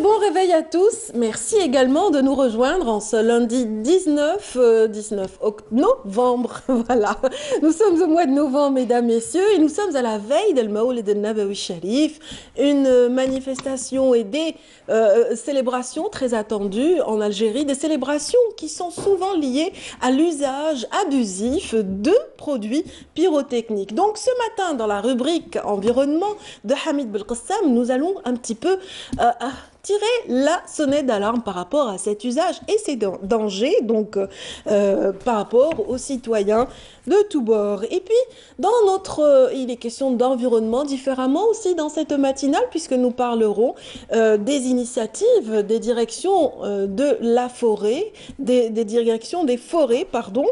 Bon réveil à tous. Merci également de nous rejoindre en ce lundi 19 novembre. Voilà. Nous sommes au mois de novembre, mesdames, messieurs, et nous sommes à la veille de Mawlid al-Nabawi Sharif, une manifestation et des célébrations très attendues en Algérie, des célébrations qui sont souvent liées à l'usage abusif de produits pyrotechniques. Donc ce matin, dans la rubrique environnement de Hamid Belkhassam, nous allons un petit peu tirer la sonnette d'alarme par rapport à cet usage et ses dangers, donc par rapport aux citoyens de tous bords. Et puis, il est question d'environnement différemment aussi dans cette matinale, puisque nous parlerons des initiatives, des directions de la forêt, des directions des forêts, pardon.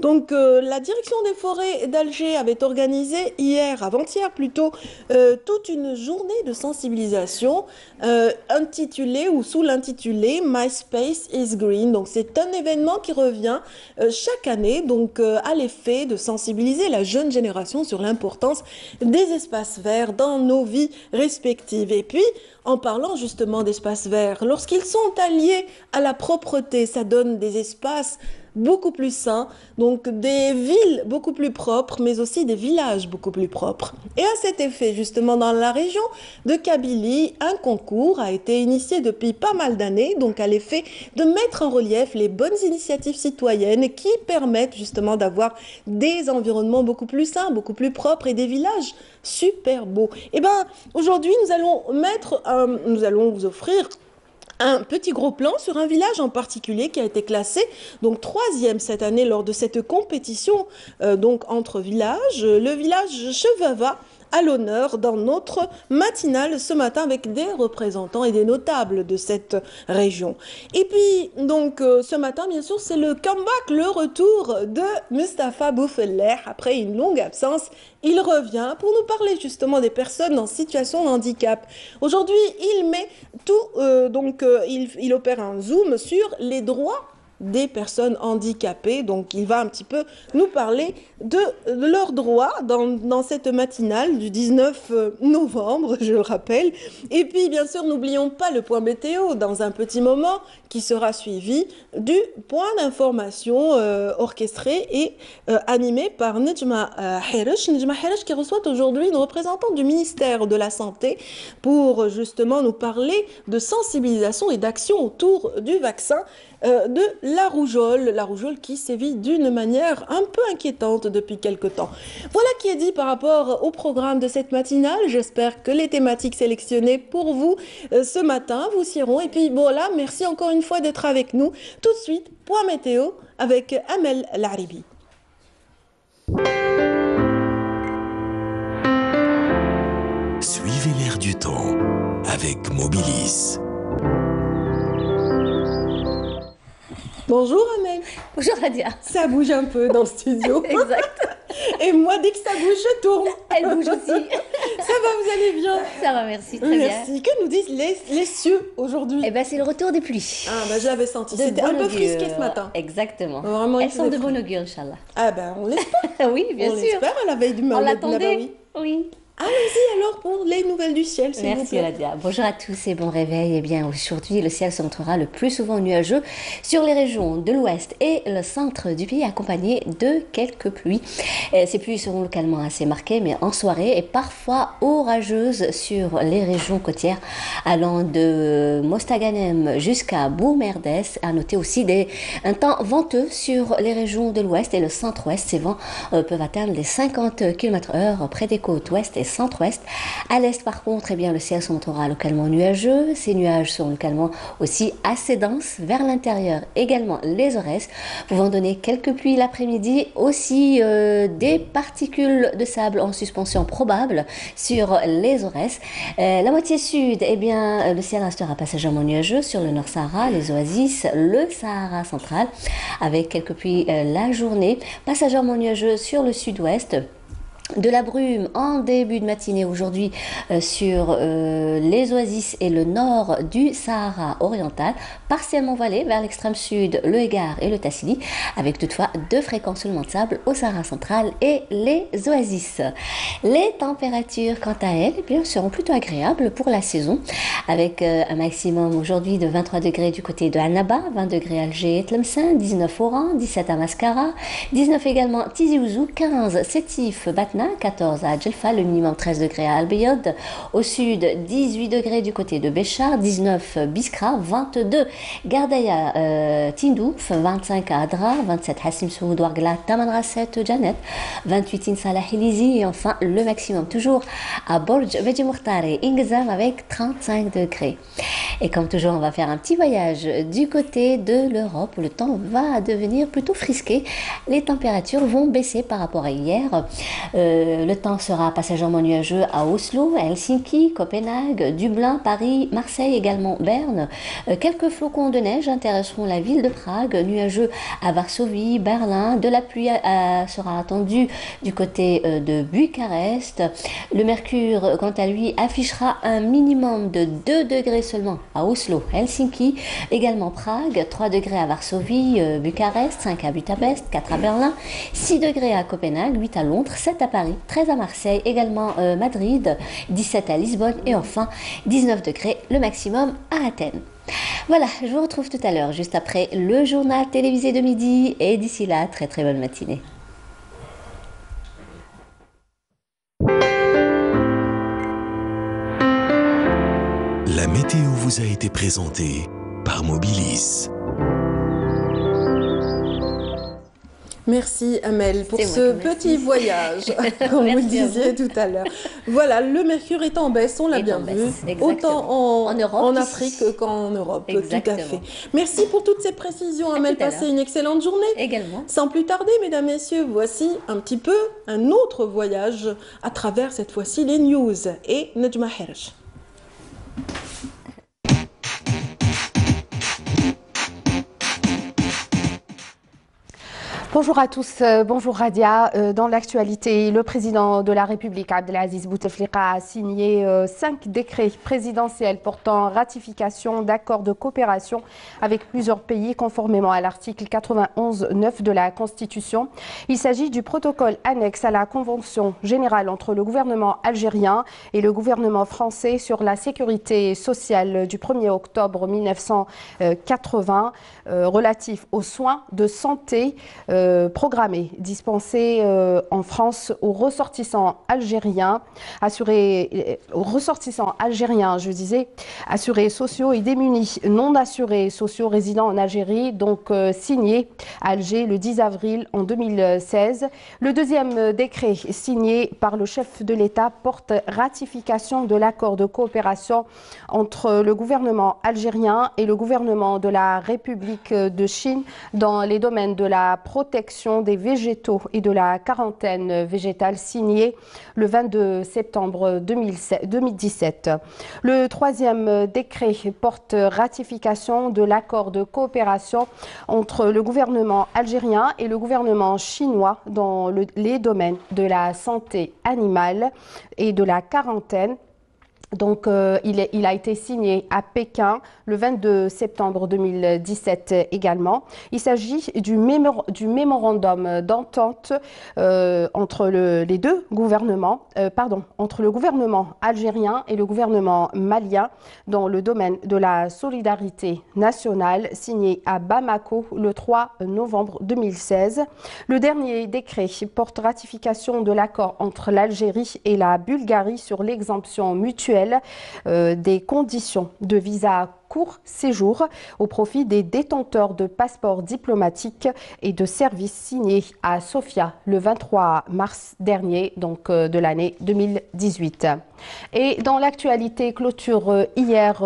Donc, la direction des forêts d'Alger avait organisé hier, avant-hier plutôt, toute une journée de sensibilisation intitulée ou sous l'intitulé My Space is Green. Donc, c'est un événement qui revient chaque année, donc à l'effet de sensibiliser la jeune génération sur l'importance des espaces verts dans nos vies respectives. Et puis, en parlant justement d'espaces verts, lorsqu'ils sont alliés à la propreté, ça donne des espaces beaucoup plus sains, donc des villes beaucoup plus propres, mais aussi des villages beaucoup plus propres. Et à cet effet, justement, dans la région de Kabylie, un concours a été initié depuis pas mal d'années, donc à l'effet de mettre en relief les bonnes initiatives citoyennes qui permettent justement d'avoir des environnements beaucoup plus sains, beaucoup plus propres et des villages super beaux. Et bien, aujourd'hui, nous allons vous offrir un petit gros plan sur un village en particulier qui a été classé donc troisième cette année lors de cette compétition donc entre villages, le village Chevava à l'honneur dans notre matinale ce matin avec des représentants et des notables de cette région. Et puis, donc, ce matin, bien sûr, c'est le comeback, le retour de Mustapha Boufeller. Après une longue absence, il revient pour nous parler justement des personnes en situation de handicap. Aujourd'hui, il met tout, il opère un zoom sur les droits des personnes handicapées. Donc, il va un petit peu nous parler de leurs droits dans cette matinale du 19 novembre, je le rappelle. Et puis, bien sûr, n'oublions pas le point météo dans un petit moment qui sera suivi du point d'information orchestré et animé par Nejma Heresh. Nejma Heresh qui reçoit aujourd'hui une représentante du ministère de la Santé pour justement nous parler de sensibilisation et d'action autour du vaccin de la rougeole qui sévit d'une manière un peu inquiétante depuis quelque temps. Voilà qui est dit par rapport au programme de cette matinale. J'espère que les thématiques sélectionnées pour vous ce matin vous seront. Et puis voilà, merci encore une fois d'être avec nous. Tout de suite, point météo avec Amel Laribi. Suivez l'air du temps avec Mobilis. Bonjour Amel. Bonjour Radia. Ça bouge un peu dans le studio. Exact. Et moi, dès que ça bouge, je tourne. Elle bouge aussi. Ça va, vous allez bien? Ça va, merci, très merci. bien. Que nous disent les cieux aujourd'hui? Eh ben, c'est le retour des pluies. Ah, ben, je l'avais senti. C'était un peu frisqué ce matin. Exactement. Vraiment, elles sont de bon augure, Inch'Allah. Ah ben, on l'espère. Oui, bien sûr. On l'espère à la veille du Mawlid Nabawi. Oui. Allons-y alors pour les nouvelles du ciel, s'il vous Merci plaît. Radia. Bonjour à tous et bon réveil. Eh bien, aujourd'hui, le ciel se montrera le plus souvent nuageux sur les régions de l'ouest et le centre du pays, accompagné de quelques pluies. Ces pluies seront localement assez marquées, mais en soirée et parfois orageuses sur les régions côtières, allant de Mostaganem jusqu'à Boumerdès. À noter aussi un temps venteux sur les régions de l'ouest et le centre-ouest. Ces vents peuvent atteindre les 50 km/h près des côtes ouest et centre-ouest. À l'est, par contre, eh bien, le ciel se montrera localement nuageux. Ces nuages seront localement aussi assez denses. Vers l'intérieur, également les Aurès, pouvant donner quelques pluies l'après-midi. Aussi des particules de sable en suspension probables sur les Aurès. La moitié sud, eh bien, le ciel restera passagèrement nuageux sur le Nord Sahara, les oasis, le Sahara central, avec quelques pluies la journée. Passagèrement nuageux sur le sud-ouest. De la brume en début de matinée aujourd'hui sur les oasis et le nord du Sahara oriental, partiellement voilé vers l'extrême sud, le Égard et le Tassili, avec toutefois 2 fréquents soulements de sable au Sahara central et les oasis. Les températures, quant à elles, eh bien, seront plutôt agréables pour la saison, avec un maximum aujourd'hui de 23 degrés du côté de Annaba, 20 degrés Alger et Tlemcen, 19 Oran, 17 à Mascara, 19 également Tizi Ouzou, 15 Sétif, Batna, 14 à Djelfa, le minimum 13 degrés à Al-Bayod, au sud 18 degrés du côté de Béchar, 19 Biskra, 22 Gardaya Tindouf, 25 à Adrar, 27 Hassim Soud Ouargla, Tamanrasset Janet, 28 Insalah Hilizi et enfin le maximum toujours à Borj Beji Mourtar et Ingzam avec 35 degrés. Et comme toujours, on va faire un petit voyage du côté de l'Europe où le temps va devenir plutôt frisqué. Les températures vont baisser par rapport à hier. Le temps sera passagèrement nuageux à Oslo, à Helsinki, Copenhague, Dublin, Paris, Marseille, également Berne. Quelques flocons de neige intéresseront la ville de Prague, nuageux à Varsovie, Berlin. De la pluie sera attendue du côté de Bucarest. Le mercure, quant à lui, affichera un minimum de 2 degrés seulement à Oslo, Helsinki, également Prague, 3 degrés à Varsovie, Bucarest, 5 à Budapest, 4 à Berlin, 6 degrés à Copenhague, 8 à Londres, 7 à Paris, 13 à Marseille, également Madrid, 17 à Lisbonne et enfin 19 degrés le maximum à Athènes. Voilà, je vous retrouve tout à l'heure, juste après le journal télévisé de midi et d'ici là, très très bonne matinée. La météo vous a été présentée par Mobilis. Merci Amel pour ce petit voyage, comme vous le disiez tout à l'heure. Voilà, le mercure est en baisse, on l'a bien vu, autant en Europe, en Afrique qu'en Europe. Exactement. Tout à fait. Merci pour toutes ces précisions Amel, passez une excellente journée. Également. Sans plus tarder, mesdames, messieurs, voici un petit peu un autre voyage à travers cette fois-ci les news et Nejma Herj. Bonjour à tous, bonjour Radia. Dans l'actualité, le président de la République, Abdelaziz Bouteflika, a signé 5 décrets présidentiels portant ratification d'accords de coopération avec plusieurs pays conformément à l'article 91.9 de la Constitution. Il s'agit du protocole annexe à la Convention générale entre le gouvernement algérien et le gouvernement français sur la sécurité sociale du 1er octobre 1980 relatif aux soins de santé programmés dispensés en France aux ressortissants algériens, assurés sociaux et démunis non assurés sociaux résidant en Algérie, donc signé à Alger le 10 avril en 2016. Le deuxième décret signé par le chef de l'État porte ratification de l'accord de coopération entre le gouvernement algérien et le gouvernement de la République de Chine dans les domaines de la protection des végétaux et de la quarantaine végétale signée le 22 septembre 2017. Le troisième décret porte ratification de l'accord de coopération entre le gouvernement algérien et le gouvernement chinois dans les domaines de la santé animale et de la quarantaine. Donc, il a été signé à Pékin le 22 septembre 2017 également. Il s'agit du mémorandum d'entente entre les deux gouvernements, entre le gouvernement algérien et le gouvernement malien dans le domaine de la solidarité nationale, signé à Bamako le 3 novembre 2016. Le dernier décret porte ratification de l'accord entre l'Algérie et la Bulgarie sur l'exemption mutuelle des conditions de visa court séjour au profit des détenteurs de passeports diplomatiques et de services signés à Sofia le 23 mars dernier, donc de l'année 2018. Et dans l'actualité, clôture hier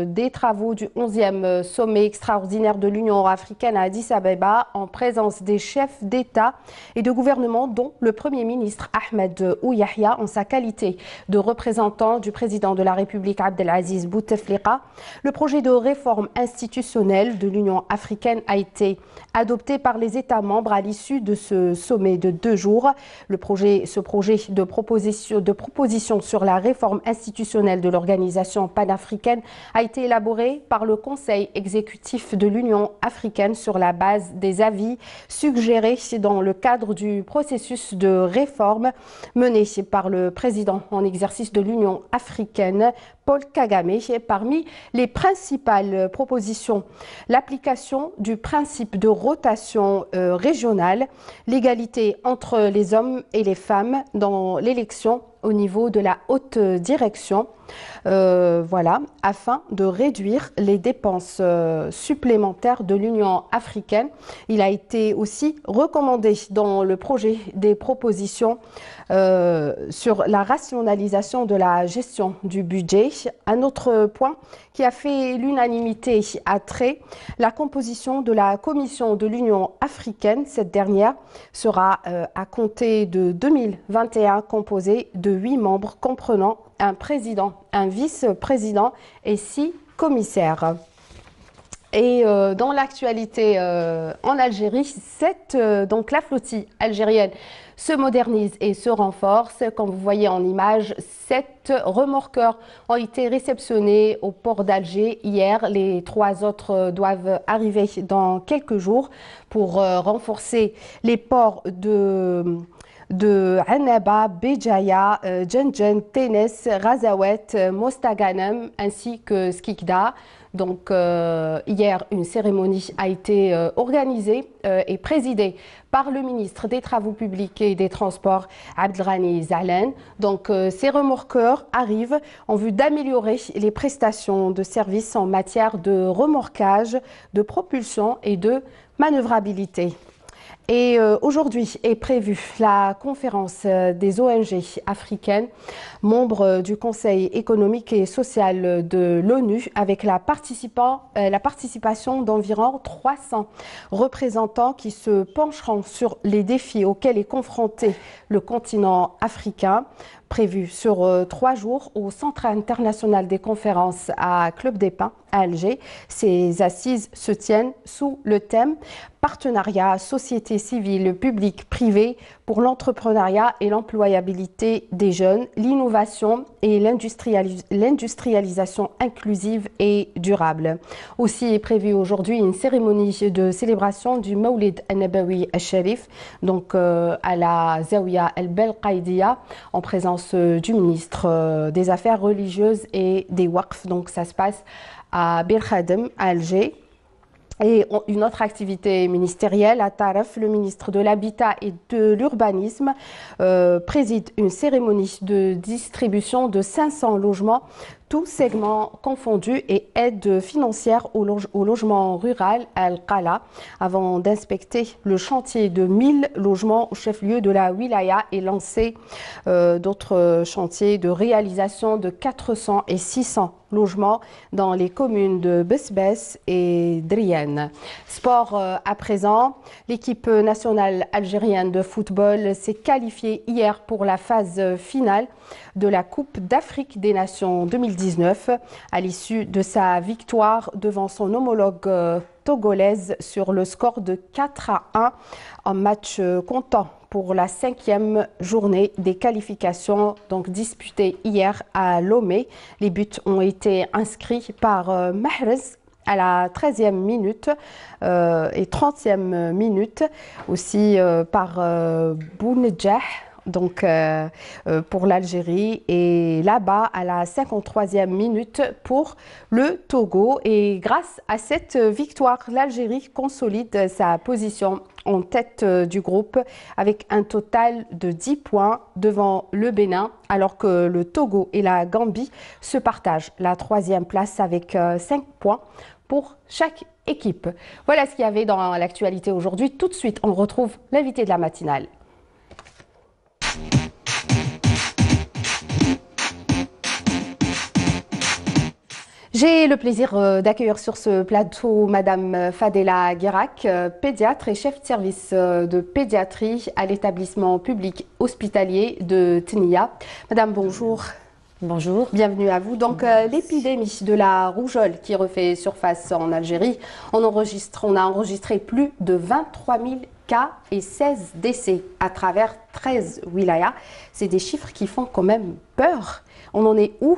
des travaux du 11e sommet extraordinaire de l'Union africaine à Addis Abeba en présence des chefs d'État et de gouvernement, dont le Premier ministre Ahmed Ouyahia en sa qualité de représentant du président de la République Abdelaziz Bouteflika. Le projet projet de réforme institutionnelle de l'Union africaine a été adopté par les États membres à l'issue de ce sommet de 2 jours. Ce projet de proposition sur la réforme institutionnelle de l'organisation panafricaine a été élaboré par le Conseil exécutif de l'Union africaine sur la base des avis suggérés dans le cadre du processus de réforme mené par le président en exercice de l'Union africaine, Paul Kagame. Parmi les principales propositions, l'application du principe de rotation régionale, l'égalité entre les hommes et les femmes dans l'élection au niveau de la haute direction, afin de réduire les dépenses supplémentaires de l'Union africaine. Il a été aussi recommandé dans le projet des propositions sur la rationalisation de la gestion du budget. Un autre point qui a fait l'unanimité a trait la composition de la Commission de l'Union africaine. Cette dernière sera à compter de 2021 composée de 8 membres comprenant un président, un vice-président et 6 commissaires. Et dans l'actualité en Algérie, donc la flottille algérienne se modernise et se renforce. Comme vous voyez en image, 7 remorqueurs ont été réceptionnés au port d'Alger hier. Les 3 autres doivent arriver dans quelques jours pour renforcer les ports de Annaba, Béjaïa, Djenjen, Ténès, Razawet, Mostaganem ainsi que Skikda. Donc hier, une cérémonie a été organisée et présidée par le ministre des Travaux publics et des Transports, Abdelghani Zahlan. Donc ces remorqueurs arrivent en vue d'améliorer les prestations de services en matière de remorquage, de propulsion et de manœuvrabilité. Et aujourd'hui est prévue la conférence des ONG africaines, membres du Conseil économique et social de l'ONU, avec la participation d'environ 300 représentants qui se pencheront sur les défis auxquels est confronté le continent africain. Prévu sur 3 jours au Centre international des conférences à Club des Pins à Alger. Ces assises se tiennent sous le thème partenariat société civile publique privée pour l'entrepreneuriat et l'employabilité des jeunes, l'innovation et l'industrialisation inclusive et durable. Aussi est prévue aujourd'hui une cérémonie de célébration du Mawlid al-Nabawi al-Sharif, donc à la Zawiya al-Belqaïdia, en présence du ministre des Affaires religieuses et des Waqf. Donc ça se passe à Bir Khadem, à Alger. Et une autre activité ministérielle, à Taref, le ministre de l'Habitat et de l'Urbanisme préside une cérémonie de distribution de 500 logements, tous segments confondus, et aide financière au logement rural à Al-Qala, avant d'inspecter le chantier de 1000 logements au chef-lieu de la Wilaya et lancer d'autres chantiers de réalisation de 400 et 600 logements dans les communes de Besbès et Drienne. Sport à présent, l'équipe nationale algérienne de football s'est qualifiée hier pour la phase finale de la Coupe d'Afrique des Nations 2019 à l'issue de sa victoire devant son homologue togolaise sur le score de 4-1 en match comptant pour la 5e journée des qualifications, donc disputée hier à Lomé. Les buts ont été inscrits par Mahrez à la 13e minute et 30e minute, aussi par Bounedjah, donc pour l'Algérie, et là-bas à la 53e minute pour le Togo. Et grâce à cette victoire, l'Algérie consolide sa position en tête du groupe avec un total de 10 points devant le Bénin, alors que le Togo et la Gambie se partagent la 3e place avec 5 points pour chaque équipe. Voilà ce qu'il y avait dans l'actualité aujourd'hui. Tout de suite, on retrouve l'invité de la matinale. J'ai le plaisir d'accueillir sur ce plateau Madame Fadela Guirac, pédiatre et chef de service de pédiatrie à l'établissement public hospitalier de Tnia. Madame, bonjour. Bonjour. Bienvenue à vous. Donc, l'épidémie de la rougeole qui refait surface en Algérie, on a enregistré plus de 23 000 cas et 16 décès à travers 13 wilayas. C'est des chiffres qui font quand même peur. On en est où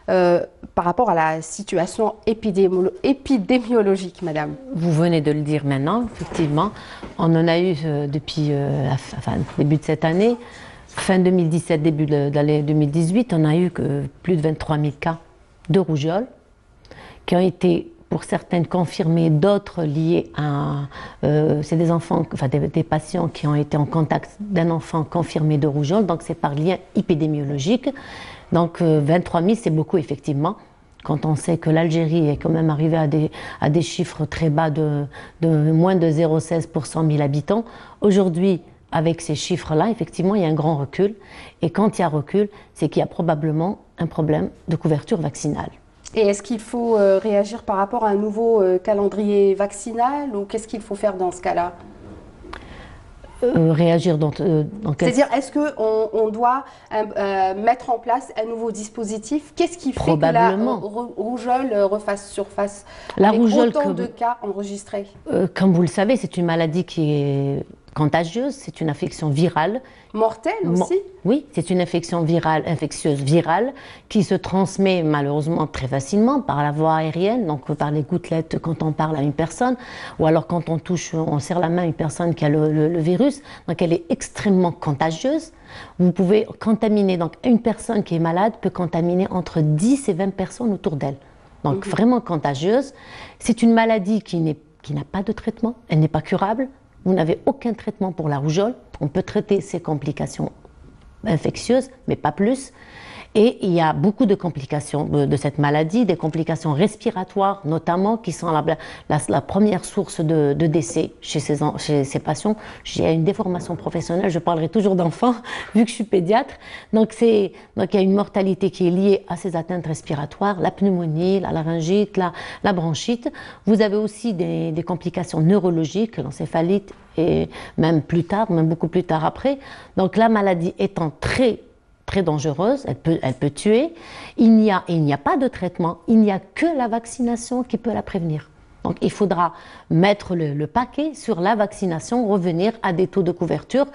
par rapport à la situation épidémiologique, madame? Vous venez de le dire maintenant, effectivement. On en a eu depuis le début de cette année. Fin 2017, début de l'année 2018, on a eu plus de 23 000 cas de rougeole qui ont été, pour certaines, confirmés, d'autres liés à... c'est des enfants, enfin des patients qui ont été en contact d'un enfant confirmé de rougeole, donc c'est par lien épidémiologique. Donc 23 000, c'est beaucoup, effectivement. Quand on sait que l'Algérie est quand même arrivée à des chiffres très bas de moins de 0,16 pour 100 000 habitants. Aujourd'hui, avec ces chiffres-là, effectivement, il y a un grand recul. Et quand il y a recul, c'est qu'il y a probablement un problème de couverture vaccinale. Et est-ce qu'il faut réagir par rapport à un nouveau calendrier vaccinal ou qu'est-ce qu'il faut faire dans ce cas-là? Réagir dans C'est-à-dire, est-ce qu'on doit mettre en place un nouveau dispositif? Qu'est-ce qui fait que la rougeole refasse surface avec autant de cas enregistrés? Comme vous le savez, c'est une maladie qui est contagieuse, c'est une infection virale. Mortelle aussi? Oui, c'est une infection virale, infectieuse virale, qui se transmet malheureusement très facilement par la voie aérienne, donc par les gouttelettes quand on parle à une personne, ou alors quand on serre la main à une personne qui a le virus, donc elle est extrêmement contagieuse. Vous pouvez contaminer, donc une personne qui est malade peut contaminer entre 10 et 20 personnes autour d'elle. Donc vraiment contagieuse. C'est une maladie qui n'a pas de traitement, elle n'est pas curable. Vous n'avez aucun traitement pour la rougeole. On peut traiter ces complications infectieuses, mais pas plus. Et il y a beaucoup de complications de cette maladie, des complications respiratoires notamment, qui sont la première source de décès chez ces patients. J'ai une déformation professionnelle, je parlerai toujours d'enfants, vu que je suis pédiatre. Donc il y a une mortalité qui est liée à ces atteintes respiratoires, la pneumonie, la laryngite, la bronchite. Vous avez aussi des complications neurologiques, l'encéphalite, et même plus tard, même beaucoup plus tard après. Donc la maladie étant très dangereuse, elle peut tuer. Il n'y a pas de traitement, il n'y a que la vaccination qui peut la prévenir. Donc il faudra mettre le paquet sur la vaccination, revenir à des taux de couverture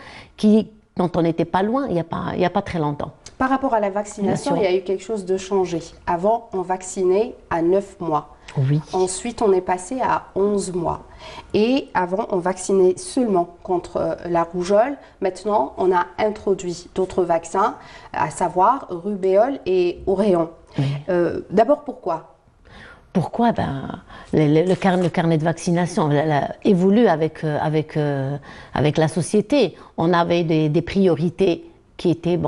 dont on n'était pas loin il n'y a pas très longtemps. Par rapport à la vaccination, il y a eu quelque chose de changé. Avant, on vaccinait à 9 mois. Oui. Ensuite, on est passé à 11 mois. Et avant, on vaccinait seulement contre la rougeole. Maintenant, on a introduit d'autres vaccins, à savoir rubéole et auréon. Oui. D'abord, pourquoi? Pourquoi? Le carnet de vaccination évolue avec la société. On avait des priorités qui étaient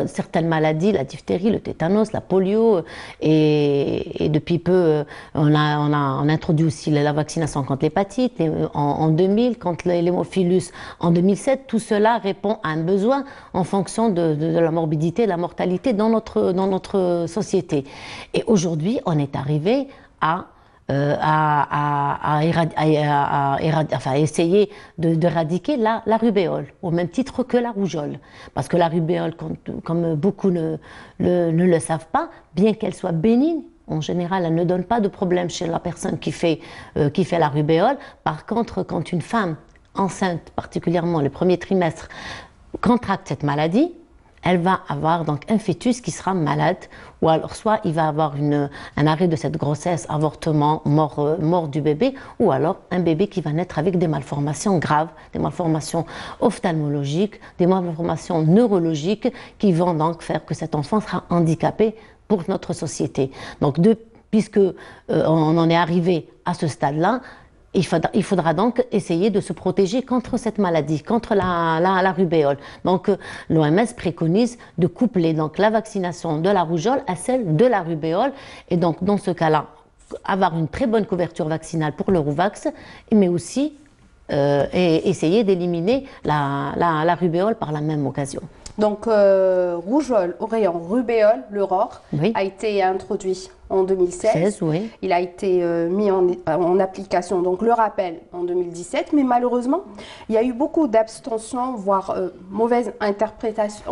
certaines maladies, la diphtérie, le tétanos, la polio, et depuis peu, on a introduit aussi la vaccination contre l'hépatite en 2000, contre l'hémophilus en 2007. Tout cela répond à un besoin en fonction de la morbidité, de la mortalité dans notre société. Et aujourd'hui, on est arrivé à essayer d'éradiquer la rubéole, au même titre que la rougeole. Parce que la rubéole, comme beaucoup ne le savent pas, bien qu'elle soit bénigne, en général, elle ne donne pas de problème chez la personne qui fait la rubéole. Par contre, quand une femme enceinte, particulièrement le premier trimestre, contracte cette maladie, elle va avoir donc un fœtus qui sera malade, ou alors soit il va avoir un arrêt de cette grossesse, avortement, mort du bébé, ou alors un bébé qui va naître avec des malformations graves, des malformations ophtalmologiques, des malformations neurologiques qui vont donc faire que cet enfant sera handicapé pour notre société. Donc puisque on en est arrivé à ce stade-là, il faudra donc essayer de se protéger contre cette maladie, contre la rubéole. Donc l'OMS préconise de coupler donc la vaccination de la rougeole à celle de la rubéole, et donc dans ce cas-là, avoir une très bonne couverture vaccinale pour le Rouvax, mais aussi essayer d'éliminer la rubéole par la même occasion. Donc, rougeole, oreillon, rubéole, le ROR, Oui. a été introduit en 2016. 16, oui. Il a été mis en application, donc le rappel, en 2017. Mais malheureusement, il y a eu beaucoup d'abstention, voire mauvaise interprétation,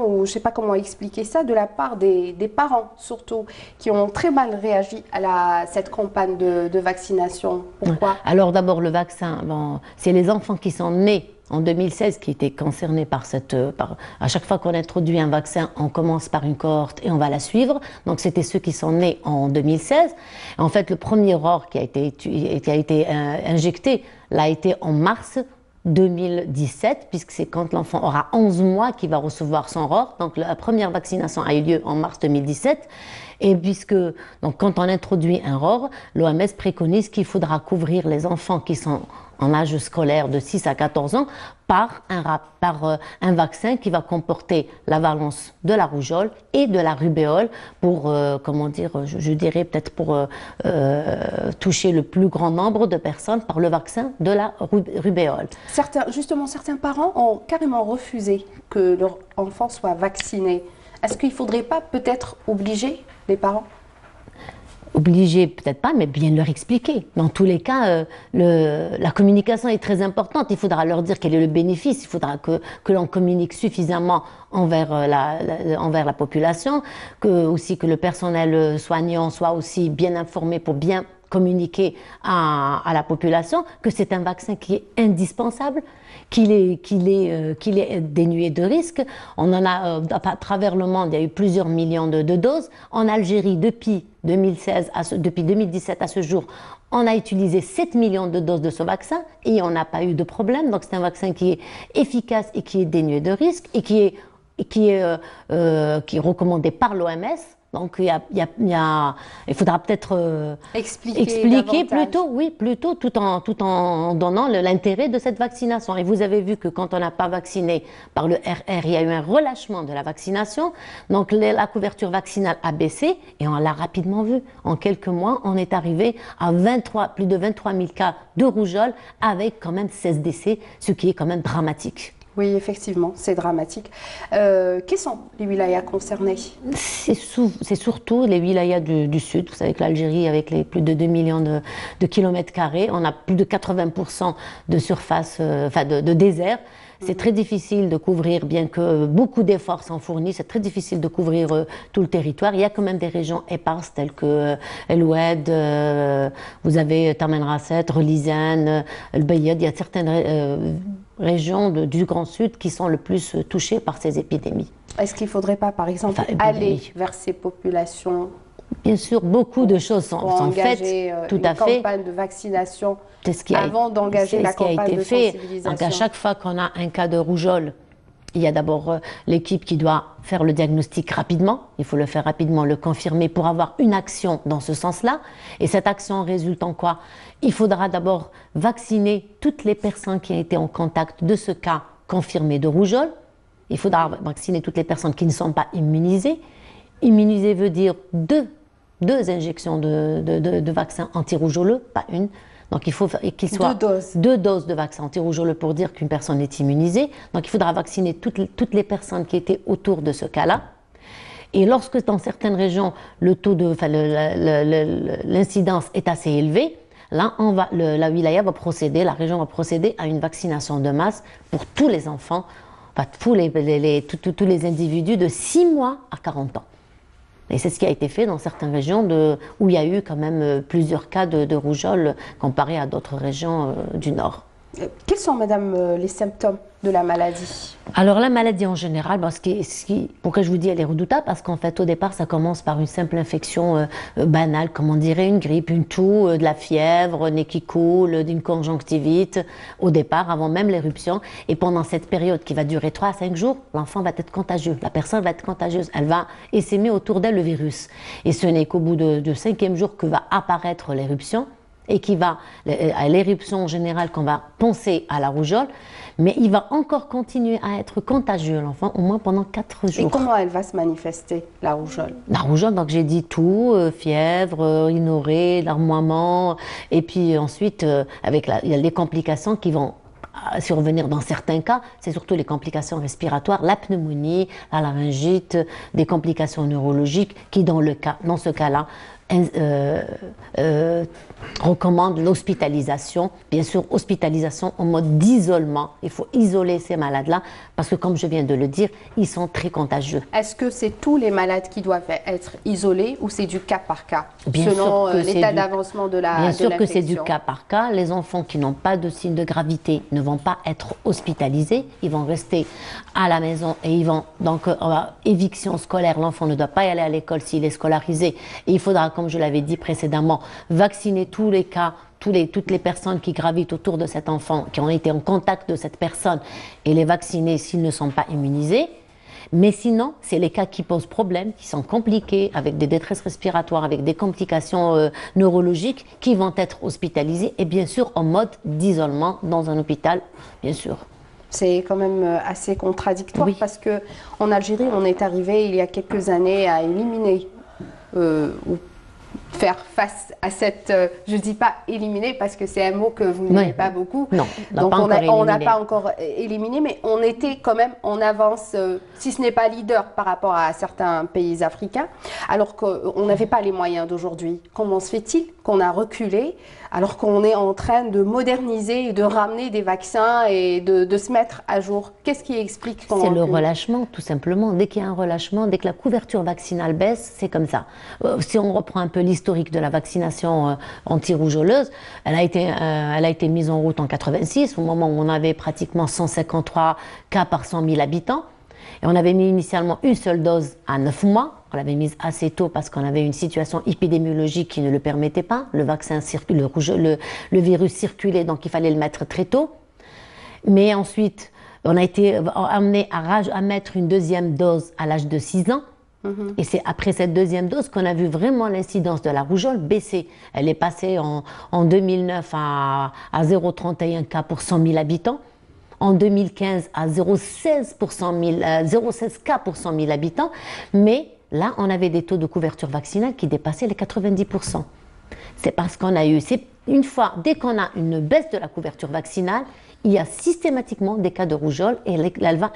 ou je ne sais pas comment expliquer ça, de la part des parents, surtout, qui ont très mal réagi à cette campagne de vaccination. Pourquoi? Alors d'abord, le vaccin, bon, c'est les enfants qui sont nés en 2016 qui étaient concernés par cette... à chaque fois qu'on introduit un vaccin, on commence par une cohorte et on va la suivre. Donc c'était ceux qui sont nés en 2016. En fait, le premier ROR qui a été injecté l'a été en mars 2017, puisque c'est quand l'enfant aura 11 mois qu'il va recevoir son ROR. Donc la première vaccination a eu lieu en mars 2017. Et puisque, donc, quand on introduit un ROR, l'OMS préconise qu'il faudra couvrir les enfants qui sont en âge scolaire de 6 à 14 ans par un vaccin qui va comporter la valence de la rougeole et de la rubéole pour, comment dire, je dirais peut-être pour toucher le plus grand nombre de personnes par le vaccin de la rubéole. Certains parents ont carrément refusé que leur enfant soit vacciné. Est-ce qu'il ne faudrait pas peut-être obliger les parents? Obligé, peut-être pas, mais bien leur expliquer. Dans tous les cas, la communication est très importante. Il faudra leur dire quel est le bénéfice. Il faudra que l'on communique suffisamment envers la population, aussi que le personnel soignant soit aussi bien informé pour bien communiquer à la population que c'est un vaccin qui est indispensable, qu'il est dénué de risques. On en a, à travers le monde, il y a eu plusieurs millions de doses. En Algérie, depuis 2017 à ce jour, on a utilisé 7 millions de doses de ce vaccin et on n'a pas eu de problème. Donc c'est un vaccin qui est efficace et qui est dénué de risques et qui est recommandé par l'OMS. Donc il faudra peut-être expliquer plutôt tout en donnant l'intérêt de cette vaccination. Et vous avez vu que quand on n'a pas vacciné par le RR, il y a eu un relâchement de la vaccination. Donc la couverture vaccinale a baissé et on l'a rapidement vu. En quelques mois, on est arrivé à plus de 23 000 cas de rougeole avec quand même 16 décès, ce qui est quand même dramatique. Oui, effectivement, c'est dramatique. Quels sont les wilayas concernés? C'est surtout les wilayas du sud. Vous savez que l'Algérie, avec les plus de 2 millions de kilomètres carrés, on a plus de 80% de surface, de désert. C'est très difficile de couvrir, bien que beaucoup d'efforts sont fournis, c'est très difficile de couvrir tout le territoire. Il y a quand même des régions éparses telles que El Oued, vous avez Taman Rasset, Relizane, El Bayad. Il y a certaines régions du Grand Sud qui sont le plus touchées par ces épidémies. Est-ce qu'il ne faudrait pas, par exemple, aller vers ces populations? Bien sûr, beaucoup de choses sont faites, tout à fait. Une campagne de vaccination avant d'engager la campagne de sensibilisation. Donc à chaque fois qu'on a un cas de rougeole, il y a d'abord l'équipe qui doit faire le diagnostic rapidement. Il faut le faire rapidement, le confirmer pour avoir une action dans ce sens-là. Et cette action résulte en quoi? Il faudra d'abord vacciner toutes les personnes qui ont été en contact de ce cas confirmé de rougeole. Il faudra vacciner toutes les personnes qui ne sont pas immunisées. Immuniser veut dire deux injections de vaccin anti-rougeoleux, pas une. Donc il faut qu'il soit deux doses de vaccin anti-rougeoleux pour dire qu'une personne est immunisée. Donc il faudra vacciner toutes les personnes qui étaient autour de ce cas-là. Et lorsque dans certaines régions le taux l'incidence est assez élevé, là la wilaya va procéder, la région va procéder à une vaccination de masse pour tous les enfants, tous les individus de 6 mois à 40 ans. Et c'est ce qui a été fait dans certaines régions où il y a eu quand même plusieurs cas de rougeole comparé à d'autres régions du Nord. Quels sont, madame, les symptômes de la maladie? Alors la maladie en général, pourquoi je vous dis elle est redoutable? Parce qu'en fait au départ ça commence par une simple infection banale, comme on dirait une grippe, une toux, de la fièvre, nez qui coule, d'une conjonctivite au départ, avant même l'éruption. Et pendant cette période qui va durer 3 à 5 jours, l'enfant va être contagieux, la personne va être contagieuse, elle va essaimer autour d'elle le virus. Et ce n'est qu'au bout du 5e jour que va apparaître l'éruption. Et qui va, à l'éruption générale, qu'on va penser à la rougeole, mais il va encore continuer à être contagieux, l'enfant, au moins pendant 4 jours. Et comment elle va se manifester, la rougeole? La rougeole, donc j'ai dit toux, fièvre, rhinorrhée, larmoiement, et puis ensuite, il y a les complications qui vont survenir dans certains cas, c'est surtout les complications respiratoires, la pneumonie, la laryngite, des complications neurologiques qui, dans ce cas-là, recommande l'hospitalisation. Bien sûr, hospitalisation en mode d'isolement. Il faut isoler ces malades-là parce que, comme je viens de le dire, ils sont très contagieux. Est-ce que c'est tous les malades qui doivent être isolés ou c'est du cas par cas, bien selon l'état d'avancement de la Bien sûr que c'est du l'infection? cas par cas. Les enfants qui n'ont pas de signe de gravité ne vont pas être hospitalisés. Ils vont rester à la maison et ils vont donc éviction scolaire. L'enfant ne doit pas y aller à l'école s'il est scolarisé. Et il faudra, comme je l'avais dit précédemment, vacciner tous les cas, toutes les personnes qui gravitent autour de cet enfant, qui ont été en contact de cette personne, et les vacciner s'ils ne sont pas immunisés. Mais sinon, c'est les cas qui posent problème, qui sont compliqués, avec des détresses respiratoires, avec des complications neurologiques, qui vont être hospitalisés, et bien sûr en mode d'isolement dans un hôpital, bien sûr. C'est quand même assez contradictoire, Oui. parce qu'en Algérie, on est arrivé il y a quelques années à éliminer ou faire face à cette, je ne dis pas éliminer parce que c'est un mot que vous n'aimez pas beaucoup. Non, donc on n'a pas encore éliminé, mais on était quand même en avance, si ce n'est pas leader par rapport à certains pays africains, alors qu'on n'avait pas les moyens d'aujourd'hui. Comment se fait-il qu'on a reculé alors qu'on est en train de moderniser et de ramener des vaccins et de se mettre à jour? Qu'est-ce qui explique qu'on C'est le recule? relâchement, tout simplement. Dès qu'il y a un relâchement, dès que la couverture vaccinale baisse, c'est comme ça. Si on reprend un peu l'historique de la vaccination anti-rougeoleuse, elle a été mise en route en 86, au moment où on avait pratiquement 153 cas par 100 000 habitants. Et on avait mis initialement une seule dose à 9 mois. On l'avait mise assez tôt parce qu'on avait une situation épidémiologique qui ne le permettait pas. Le vaccin le virus circulait, donc il fallait le mettre très tôt. Mais ensuite, on a été amené à mettre une deuxième dose à l'âge de 6 ans. Et c'est après cette deuxième dose qu'on a vu vraiment l'incidence de la rougeole baisser. Elle est passée en 2009 à 0,31 cas pour 100 000 habitants. En 2015 à 0,16 cas pour 100 000 habitants. Mais là, on avait des taux de couverture vaccinale qui dépassaient les 90%. C'est parce qu'on a eu, dès qu'on a une baisse de la couverture vaccinale, il y a systématiquement des cas de rougeole et elle va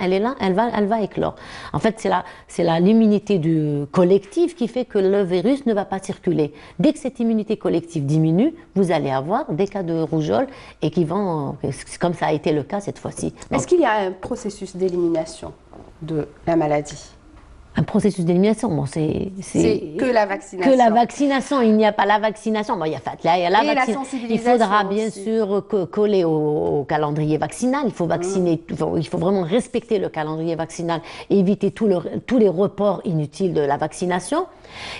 éclore. En fait, c'est l'immunité du collectif qui fait que le virus ne va pas circuler. Dès que cette immunité collective diminue, vous allez avoir des cas de rougeole et comme ça a été le cas cette fois-ci. Est-ce qu'il y a un processus d'élimination de la maladie? Un processus d'élimination, bon, c'est que la vaccination. Que la vaccination, il n'y a pas la vaccination. Bon, il y a la vaccination. Il faudra bien sûr coller au calendrier vaccinal. Il faut vacciner, il faut vraiment respecter le calendrier vaccinal et éviter tous les reports inutiles de la vaccination.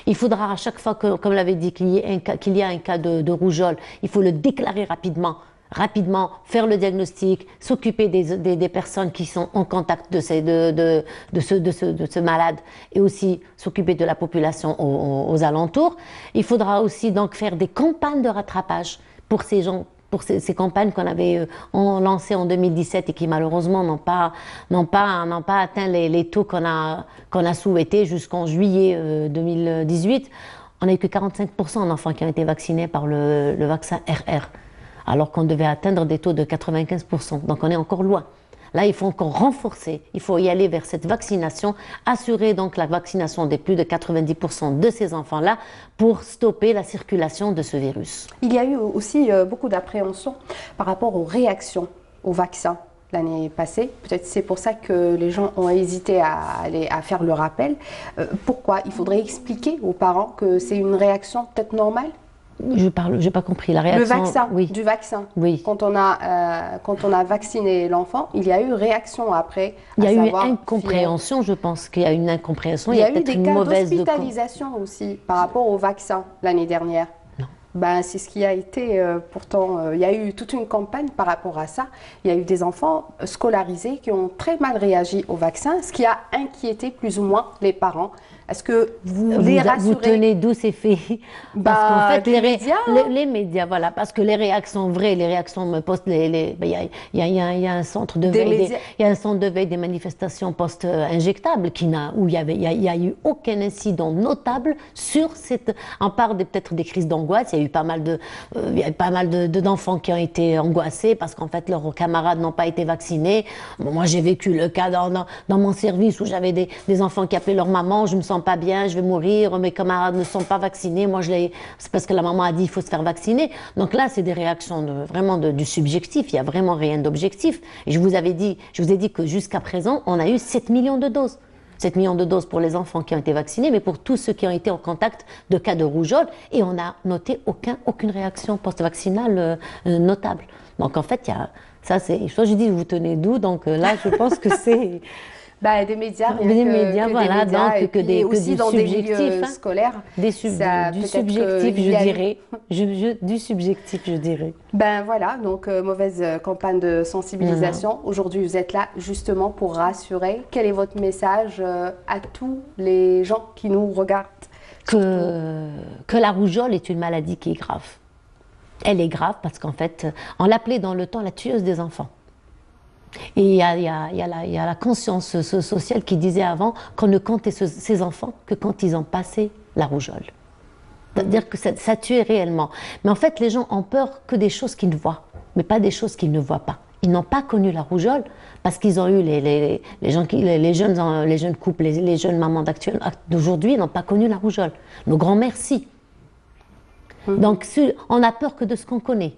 Il faudra à chaque fois, comme l'avait dit, qu'il y a un cas de rougeole, il faut le déclarer rapidement, faire le diagnostic, s'occuper des personnes qui sont en contact de ce malade et aussi s'occuper de la population aux alentours. Il faudra aussi donc faire des campagnes de rattrapage pour ces gens, pour ces campagnes qu'on avait lancées en 2017 et qui malheureusement n'ont pas atteint les taux qu'on a souhaités jusqu'en juillet 2018. On n'a eu que 45% d'enfants qui ont été vaccinés par le vaccin RR. Alors qu'on devait atteindre des taux de 95%. Donc on est encore loin. Là, il faut encore renforcer, il faut y aller vers cette vaccination, assurer donc la vaccination des plus de 90% de ces enfants-là pour stopper la circulation de ce virus. Il y a eu aussi beaucoup d'appréhension par rapport aux réactions au vaccin l'année passée. Peut-être c'est pour ça que les gens ont hésité à faire le rappel. Pourquoi? Il faudrait expliquer aux parents que c'est une réaction peut-être normale? J'ai pas compris la réaction. Le vaccin, oui. Du vaccin. Oui. Quand on a vacciné l'enfant, il y a eu réaction après. Il y a eu incompréhension, je pense qu'il y a une incompréhension. Il y a eu des cas d'hospitalisation aussi par rapport au vaccin l'année dernière. Non. Ben, c'est ce qui a été, pourtant, il y a eu toute une campagne par rapport à ça. Il y a eu des enfants scolarisés qui ont très mal réagi au vaccin, ce qui a inquiété plus ou moins les parents Est-ce que vous les rassurez? Vous tenez d'où ces faits? Parce qu'en fait, les médias, voilà, parce que les réactions vraies, les réactions il y a un centre de veille, il y a un centre de veille des manifestations post-injectables où il y a eu aucun incident notable sur cette. On parle peut-être des crises d'angoisse. Il y a eu pas mal d'enfants qui ont été angoissés parce qu'en fait leurs camarades n'ont pas été vaccinés. Bon, moi, j'ai vécu le cas dans mon service où j'avais des enfants qui appelaient leur maman, je me sens pas bien, je vais mourir, mes camarades ne sont pas vaccinés, c'est parce que la maman a dit il faut se faire vacciner. Donc là, c'est des réactions vraiment du subjectif, il n'y a vraiment rien d'objectif. Et je vous ai dit que jusqu'à présent, on a eu 7 millions de doses. 7 millions de doses pour les enfants qui ont été vaccinés, mais pour tous ceux qui ont été en contact de cas de rougeole, et on n'a noté aucune réaction post-vaccinale notable. Donc en fait, je dis, vous tenez d'où, donc là, je pense que c'est... des médias, voilà, donc que aussi du dans subjectif, des milieux scolaires. Du subjectif, je dirais. Du subjectif, je dirais. Voilà, donc mauvaise campagne de sensibilisation. Aujourd'hui, vous êtes là justement pour rassurer. Quel est votre message à tous les gens qui nous regardent? Que la rougeole est une maladie qui est grave. Elle est grave parce qu'en fait, on l'appelait dans le temps la tueuse des enfants. Et il y a la conscience sociale qui disait avant qu'on ne comptait ces enfants que quand ils ont passé la rougeole. C'est-à-dire que ça tuait réellement. Mais en fait, les gens ont peur que des choses qu'ils voient, mais pas des choses qu'ils ne voient pas. Ils n'ont pas connu la rougeole parce qu'ils ont eu les jeunes couples, les jeunes mamans d'aujourd'hui n'ont pas connu la rougeole. Nos grands-mères, si. Donc, on a peur que de ce qu'on connaît.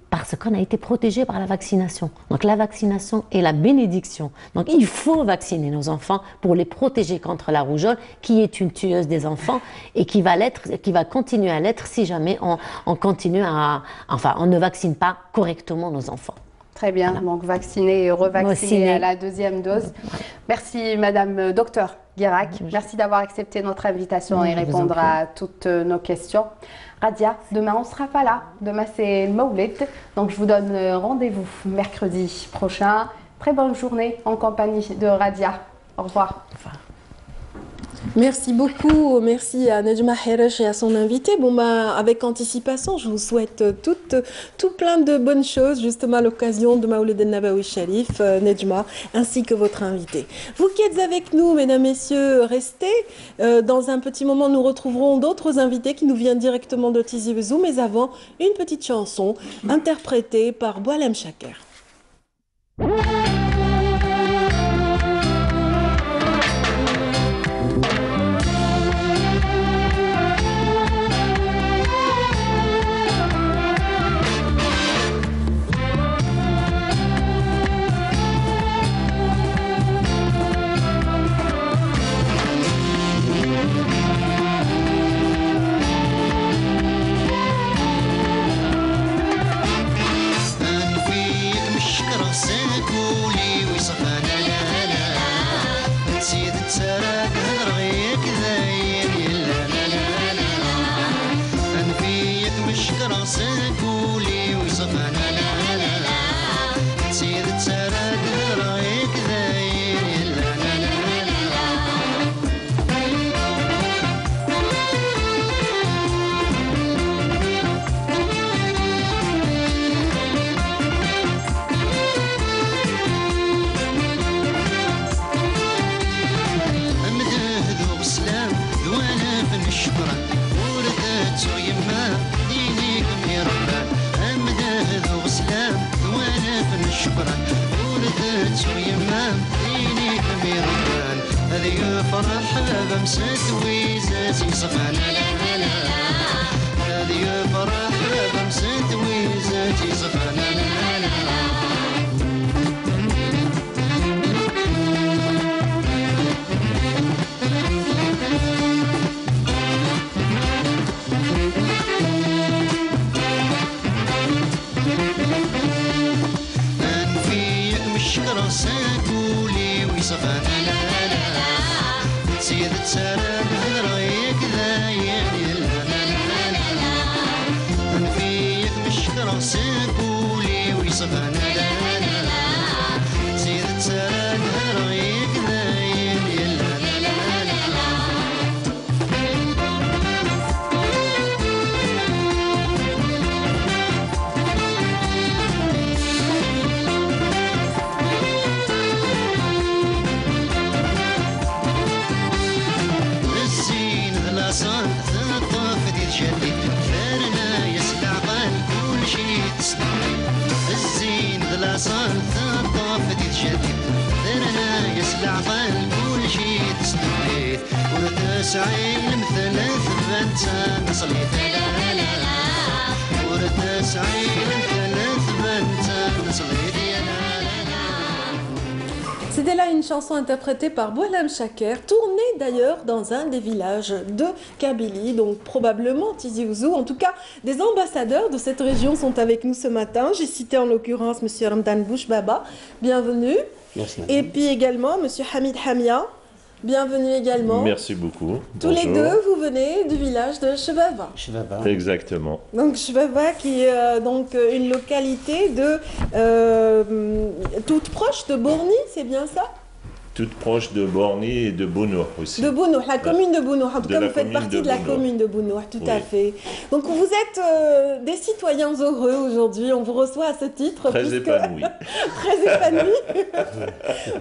Parce qu'on a été protégé par la vaccination. Donc la vaccination est la bénédiction. Donc il faut vacciner nos enfants pour les protéger contre la rougeole, qui est une tueuse des enfants et qui va continuer à l'être si jamais on continue on ne vaccine pas correctement nos enfants. Très bien, voilà. Donc vacciner et revacciner à la deuxième dose. Merci Madame Docteur Guirac, merci d'avoir accepté notre invitation et répondre à toutes nos questions. Radia, demain on ne sera pas là, demain c'est le Maoulid, donc je vous donne rendez-vous mercredi prochain. Très bonne journée en compagnie de Radia. Au revoir. Au revoir. Merci beaucoup, merci à Nejma Heresh et à son invité. Avec anticipation, je vous souhaite tout plein de bonnes choses, justement à l'occasion de Maoulid el-Nabawi Sharif, Nejma, ainsi que votre invité. Vous qui êtes avec nous, mesdames, messieurs, restez. Dans un petit moment, nous retrouverons d'autres invités qui nous viennent directement de Tizi Ouzou, mais avant, une petite chanson interprétée par Boualem Chaker. الزين غلاصان ثقافة تجدد ثرنا يسلع كل شي تسنيت ورتسعي المثلث بنت نصليت لا لا لا ورتسعي المثلث بنت نصليت لا لا لا. C'était là une chanson interprétée par Boualem Chaker, tournée d'ailleurs dans un des villages de Kabylie, donc probablement Tizi Ouzou. En tout cas, des ambassadeurs de cette région sont avec nous ce matin. J'ai cité en l'occurrence M. Ramdan Bouchbaba, bienvenue. Merci. Et puis également M. Hamid Hamia, bienvenue également. Merci beaucoup. Tous Bonjour. les deux, vous venez du village de Chevava. Exactement. Donc Chevava qui est donc une localité de toute proche de Borny, c'est bien ça? Toute proche de Borny et de Bounour aussi. De Bounour, la commune de Bounour. En tout De cas, la vous faites commune partie de de la Bounour. commune de Bounour, tout à Oui. fait. Donc vous êtes des citoyens heureux aujourd'hui. On vous reçoit à ce titre. Très épanoui. Très épanoui.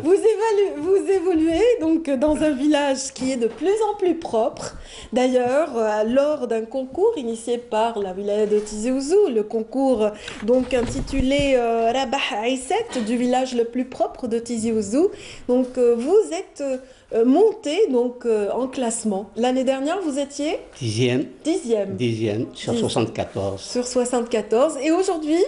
Vous évoluez donc dans un village qui est de plus en plus propre. D'ailleurs, lors d'un concours initié par la wilaya de Tizi Ouzou, le concours donc intitulé Rabah Aïsset, du village le plus propre de Tizi Ouzou. Donc vous êtes monté donc en classement. L'année dernière, vous étiez Dixième sur 74. sur 74 et aujourd'hui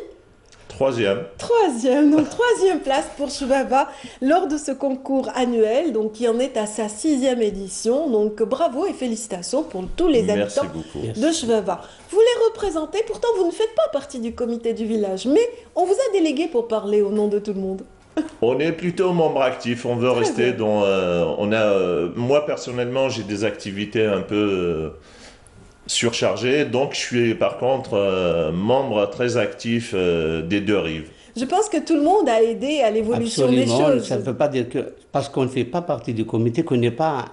Troisième. troisième place pour Chevava lors de ce concours annuel, donc qui en est à sa 6e édition. Donc bravo et félicitations pour tous les Merci habitants beaucoup. de Chevava. Vous les représentez, pourtant vous ne faites pas partie du comité du village, mais on vous a délégué pour parler au nom de tout le monde. On est plutôt membre actif. On veut rester dans. Moi personnellement, j'ai des activités un peu surchargées, donc je suis par contre membre très actif des deux rives. Je pense que tout le monde a aidé à l'évolution des Absolument, choses. ça ne veut pas dire que parce qu'on ne fait pas partie du comité qu'on n'est pas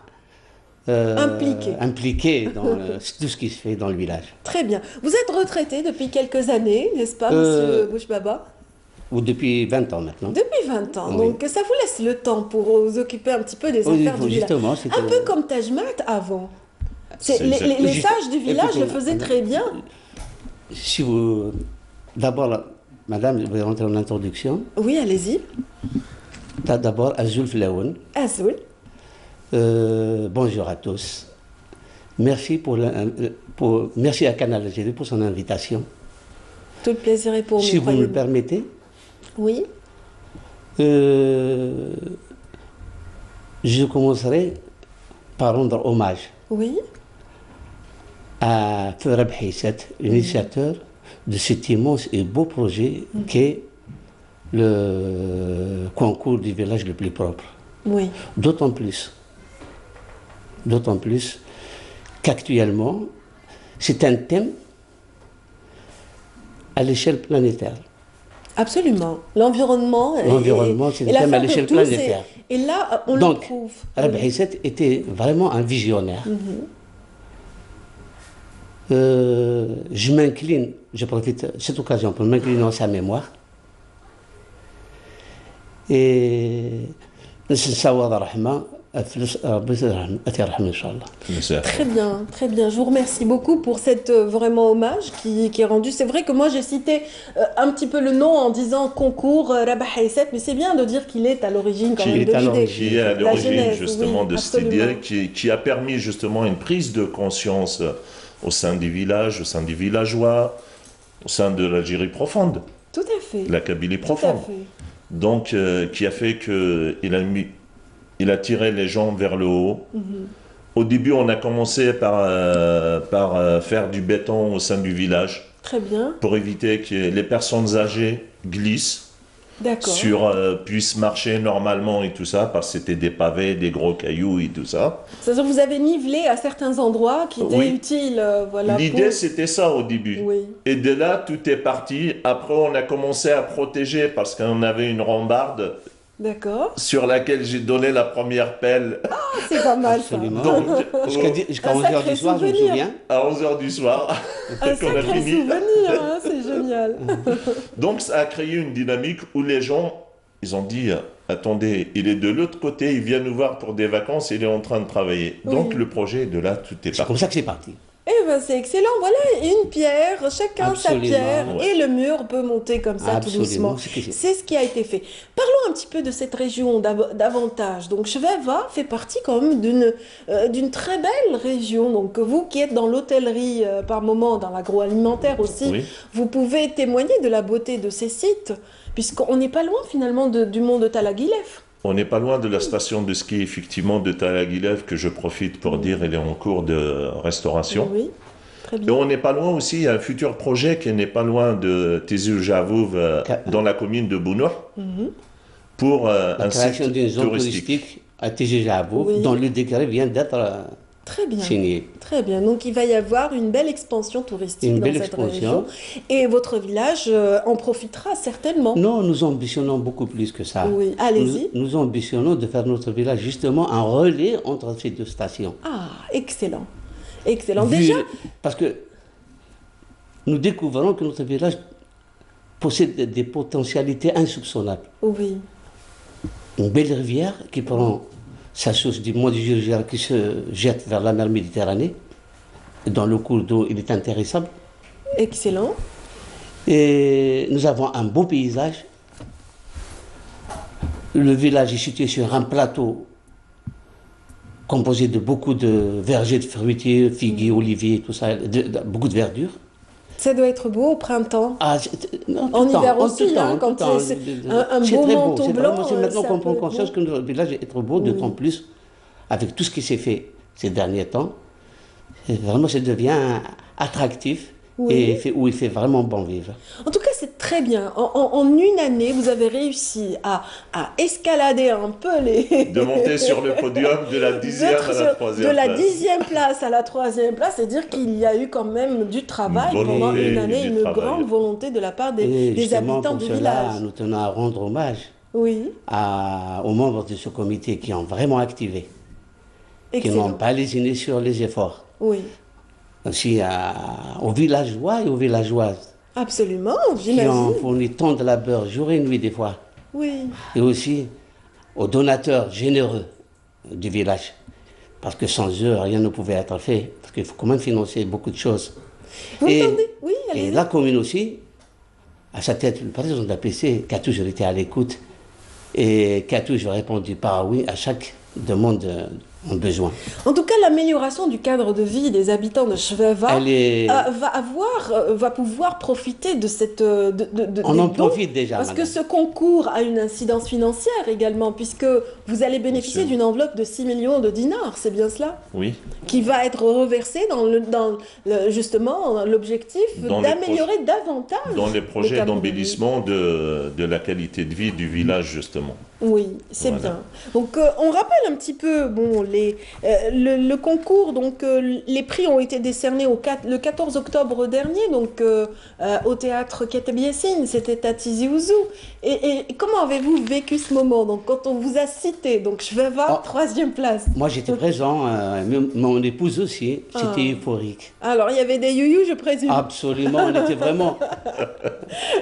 impliqué dans tout ce qui se fait dans le village. Très bien. Vous êtes retraité depuis quelques années, n'est-ce pas, monsieur Bouchbaba? Ou depuis 20 ans maintenant. Depuis 20 ans. Oui. Donc ça vous laisse le temps pour vous occuper un petit peu des Oui, affaires du village. justement, c'était- Un peu comme Tajmat avant. C'est Les Juste- sages du village écoutez, le faisaient très bien. Si vous... D'abord, madame, je vais rentrer en introduction. Oui, allez-y. D'abord, Azul Flaoun. Azul. Bonjour à tous. Merci merci à Canal Algérie pour son invitation. Tout le plaisir est pour nous. Si vous me croyez-nous. le permettez, Oui. je commencerai par rendre hommage Oui. à Furab Haïsset, l'initiateur de cet immense et beau projet qu'est le concours du village le plus propre. Oui. D'autant plus qu'actuellement, c'est un thème à l'échelle planétaire. Absolument. L'environnement. L'environnement, c'est et le la thème à fin de l'échelle tous, planétaire. Et là, on le Donc, trouve. Furab Oui. Haïsset était vraiment un visionnaire. Je m'incline, je profite de cette occasion pour m'incliner en sa mémoire. Et Sawad Rahma, Très bien, très bien. Je vous remercie beaucoup pour cette vraiment hommage qui est rendu. C'est vrai que moi j'ai cité un petit peu le nom en disant concours Rabah Haïsset, mais c'est bien de dire qu'il est à l'origine quand même de l'idée. Qui est à La l'origine genèse, justement oui, de cette absolument. idée, qui a permis justement une prise de conscience au sein des villages, au sein des villageois, au sein de l'Algérie profonde, Tout à fait. la Kabylie Tout à profonde. fait. Donc, qui a fait qu'il a tiré les gens vers le haut. Au début, on a commencé par faire du béton au sein du village Très bien. pour éviter que les personnes âgées glissent, D'accord. puissent marcher normalement et tout ça, parce que c'était des pavés, des gros cailloux et tout ça. C'est-à-dire que vous avez nivelé à certains endroits qui étaient Oui. utiles. Voilà, L'idée, pour- c'était ça au début. Oui. Et de là, tout est parti. Après, on a commencé à protéger parce qu'on avait une rambarde D'accord. sur laquelle j'ai donné la première pelle Ah, c'est pas mal ça. Absolument. Donc, Jusqu'à Un 11h sacré du soir, je me souvenir. souviens. à 11h du soir, Un qu'on a sacré fini. souvenir, hein, c'est génial. Donc, ça a créé une dynamique où les gens, ils ont dit, attendez, il est de l'autre côté, il vient nous voir pour des vacances, il est en train de travailler. Donc, Oui. le projet, de là, tout est C'est parti. comme ça que c'est parti. Eh ben, c'est excellent. Voilà, une pierre, chacun sa Absolument, pierre, ouais. et le mur peut monter comme ça tout Absolument, doucement. c'est C'est ce qui a été fait. Parlons un petit peu de cette région davantage. Donc, Cheveva fait partie quand même d'une très belle région. Donc, vous qui êtes dans l'hôtellerie par moment, dans l'agroalimentaire aussi, Oui. vous pouvez témoigner de la beauté de ces sites, puisqu'on n'est pas loin finalement du mont de Talaguilef. On n'est pas loin de la station de ski, effectivement, de Talaguilef, que je profite pour dire, elle est en cours de restauration. Oui, très Et bien. on n'est pas loin aussi, il y a un futur projet qui n'est pas loin de Tizi Ouzou, dans la commune de Bounour, pour La un création site d'une zone touristique. touristique à Tégéjabou, Oui. dont le décret vient d'être Très bien. signé. Très bien. Donc, il va y avoir une belle expansion touristique Une dans belle cette expansion. région. Et votre village en profitera certainement. Non, nous ambitionnons beaucoup plus que ça. Oui, allez-y. Nous ambitionnons de faire notre village justement un relais entre ces deux stations. Ah, excellent. Excellent. Vu- Déjà, Parce que nous découvrons que notre village possède des potentialités insoupçonnables. oui. Une belle rivière qui prend sa source du mont du Jurgère qui se jette vers la mer Méditerranée. Dans le cours d'eau, il est intéressable. Excellent. Et nous avons un beau paysage. Le village est situé sur un plateau composé de beaucoup de vergers de fruitiers, figuiers, oliviers, tout ça, beaucoup de verdure. Ça doit être beau au printemps. Ah, non, En tout le temps, hiver en aussi, tout temps, hein, en quand tout temps. c'est un C'est beau très beau, manteau c'est blanc, vraiment- c'est maintenant ça qu'on peut prend être conscience beau. que notre village est trop beau, d'autant plus avec tout ce qui s'est fait ces derniers temps. Et vraiment, ça devient attractif Oui. où il fait vraiment bon vivre. En tout cas, c'est très bien. En une année, vous avez réussi à escalader un peu les... De monter sur le podium de la 10e d'être à la sur- 3e de la place. 10e place à la 3e place, c'est-à-dire qu'il y a eu quand même du travail Une volonté pendant une année, du une travail. grande volonté de la part Et des justement, habitants pour du cela, village. nous tenons à rendre hommage Oui, aux membres de ce comité qui ont vraiment activé, qui excellent. n'ont pas lésiné sur les efforts. Oui, Aussi aux villageois et aux villageoises absolument, qui ont j'imagine. fourni tant de labeur jour et nuit des fois. Oui, Et aussi aux donateurs généreux du village. Parce que sans eux, rien ne pouvait être fait. Parce qu'il faut quand même financer beaucoup de choses. vous Et- entendez? Oui, Et allez-y. la commune aussi, à sa tête, le président de la PC, qui a toujours été à l'écoute et qui a toujours répondu par oui à chaque demande en besoin. En tout cas, l'amélioration du cadre de vie des habitants de Cheveva Elle est- va pouvoir profiter de cette... On des en dons, profite déjà, parce que madame. ce concours a une incidence financière également, puisque vous allez bénéficier sûr. d'une enveloppe de 6 millions de dinars, c'est bien cela? Oui. Qui va être reversée justement l'objectif Dans les d'améliorer davantage Dans les le projets cadre de vie. d'embellissement de la qualité de vie du village, justement. Oui, c'est Voilà. bien. Donc, on rappelle un petit peu bon, le concours. Donc, les prix ont été décernés le 14 octobre dernier, donc au théâtre Keteb Yassine, c'était à Tizi Ouzou. Et comment avez-vous vécu ce moment? Donc, quand on vous a cité, donc Cheveva, Oh. 3e place. Moi, j'étais présent, mon épouse aussi, c'était euphorique. Alors, il y avait des youyou, je présume. Absolument, on était vraiment...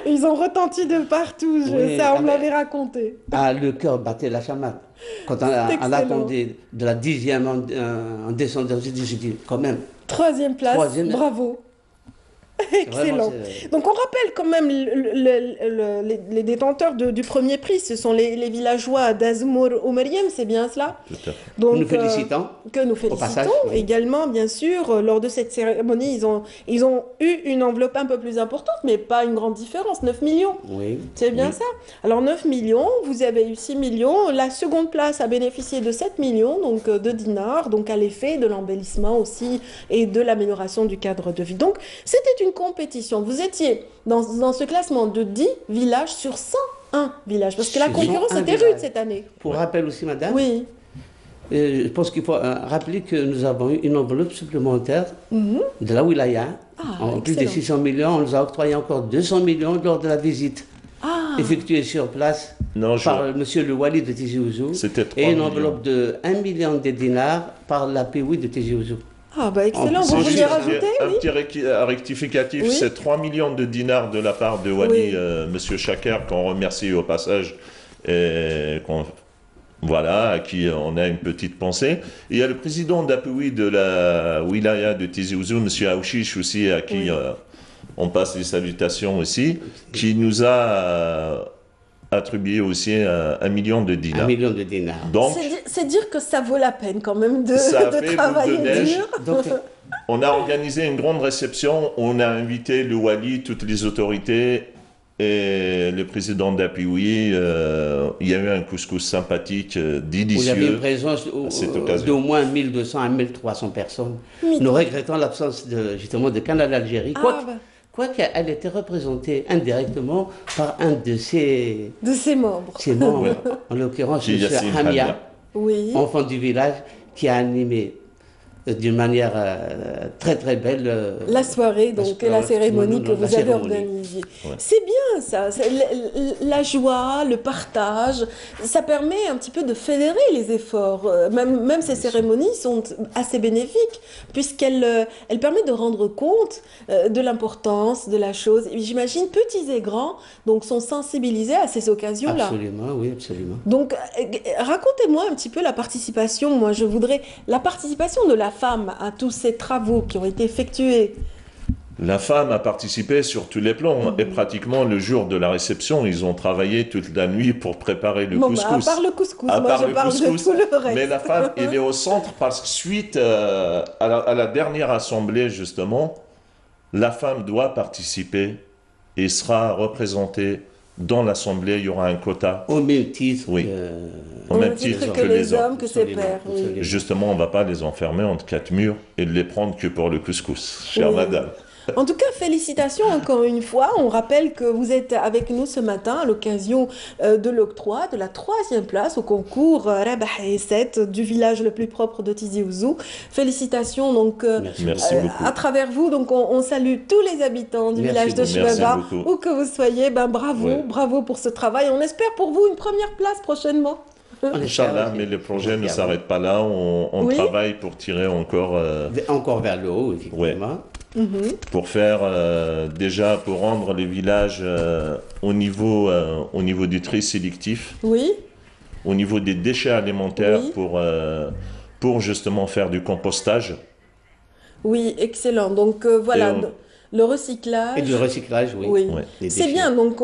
Ils ont retenti de partout, Oui, ça, on ah, me mais- l'avait raconté. Ah, le cœur battait la chamade. Quand on excellent. attendait de la 10e en descendant, j'ai dit quand même. 3e place, 3e. bravo. Excellent. Vraiment, c'est- Donc on rappelle quand même les détenteurs du premier prix, ce sont les villageois d'Azmour Oumeriem, c'est bien cela? Tout à fait. Donc, Nous félicitons. que nous félicitons passage, oui. également, bien sûr. Lors de cette cérémonie, ils ont eu une enveloppe un peu plus importante, mais pas une grande différence, 9 millions. Oui. C'est bien Oui. ça. Alors 9 millions, vous avez eu 6 millions. La seconde place a bénéficié de 7 millions donc de dinars, donc à l'effet de l'embellissement aussi et de l'amélioration du cadre de vie. Donc c'était une compétition. Vous étiez dans ce classement de 10 villages sur 101 villages, parce que la Sur concurrence 101 était rude villages. cette année. Pour rappel aussi, madame, Oui, je pense qu'il faut rappeler que nous avons eu une enveloppe supplémentaire de la wilaya. Ah, En plus des excellent. 600 millions, on nous a octroyé encore 200 millions lors de la visite Ah, effectuée sur place Non, par monsieur le Wali de Tizi Ouzou. C'était 3 Et une millions. enveloppe de 1 million de dinars par la PWI de Tizi Ouzou. ah bah excellent. C'est Vous C'est voulez juste rajouter, un oui? petit rectificatif, Oui. c'est 3 millions de dinars de la part de Wali, Oui. Monsieur Chaker, qu'on remercie au passage et qu'on voilà, à qui on a une petite pensée. Et il y a le président d'APOUI de la wilaya de Tizi Ouzou, M. Aouchiche aussi, à qui on passe les salutations aussi, qui nous a attribué aussi 1 million de dinars. 1 million de dinars. Donc, C'est dire que ça vaut la peine quand même de travailler dur. Donc, on a organisé une grande réception, on a invité le Wali, toutes les autorités et le président d'APOUI. Il y a eu un couscous sympathique, délicieux. vous avez une présence à cette occasion. d'au moins 1200 à 1300 personnes. Nous regrettons l'absence justement de Canal Algérie. Quoiqu'elle était représentée indirectement par un de ses membres. En l'occurrence, M. Yassine Hamia, Oui. enfant du village, qui a animé d'une manière très très belle La soirée, donc, et la cérémonie que vous avez organisée. Ouais. C'est bien ça, la joie, le partage, ça permet un petit peu de fédérer les efforts. Même ces cérémonies sont assez bénéfiques, puisqu'elles permettent de rendre compte de l'importance de la chose. Et j'imagine, petits et grands, donc, sont sensibilisés à ces occasions-là. Absolument, oui, absolument. Donc, racontez-moi un petit peu la participation. Moi, je voudrais la participation de la femme à tous ces travaux qui ont été effectués. La femme a participé sur tous les plans et pratiquement le jour de la réception, ils ont travaillé toute la nuit pour préparer le couscous. À part le couscous, À moi part je le parle couscous. de tout le reste. Mais la femme, elle est au centre parce que suite à la dernière assemblée, justement, la femme doit participer et sera représentée dans l'assemblée. Il y aura un quota. Au même titre Au même titre que les hommes, que ses Absolument, pères. Oui. absolument. Justement, on ne va pas les enfermer entre 4 murs et les prendre que pour le couscous, chère Oui. madame. En tout cas, félicitations encore une fois. On rappelle que vous êtes avec nous ce matin à l'occasion de l'octroi de la 3e place au concours Rabah et 7 du village le plus propre de Tizi Ouzou. Félicitations donc Merci beaucoup. à travers vous. Donc on salue tous les habitants du village de Merci Chouaba, beaucoup. où que vous soyez. Ben bravo, Ouais. bravo pour ce travail. On espère pour vous une première place prochainement. Inch'Allah, mais le projet ne s'arrête pas là. On Oui. travaille pour tirer encore Encore vers le haut, effectivement. pour faire déjà pour rendre les villages au niveau du tri sélectif, Oui, au niveau des déchets alimentaires Oui. pour justement faire du compostage. oui, excellent. Donc voilà, Et le recyclage. Et du recyclage, oui. Oui, Ouais. Des c'est déchets. bien. Donc,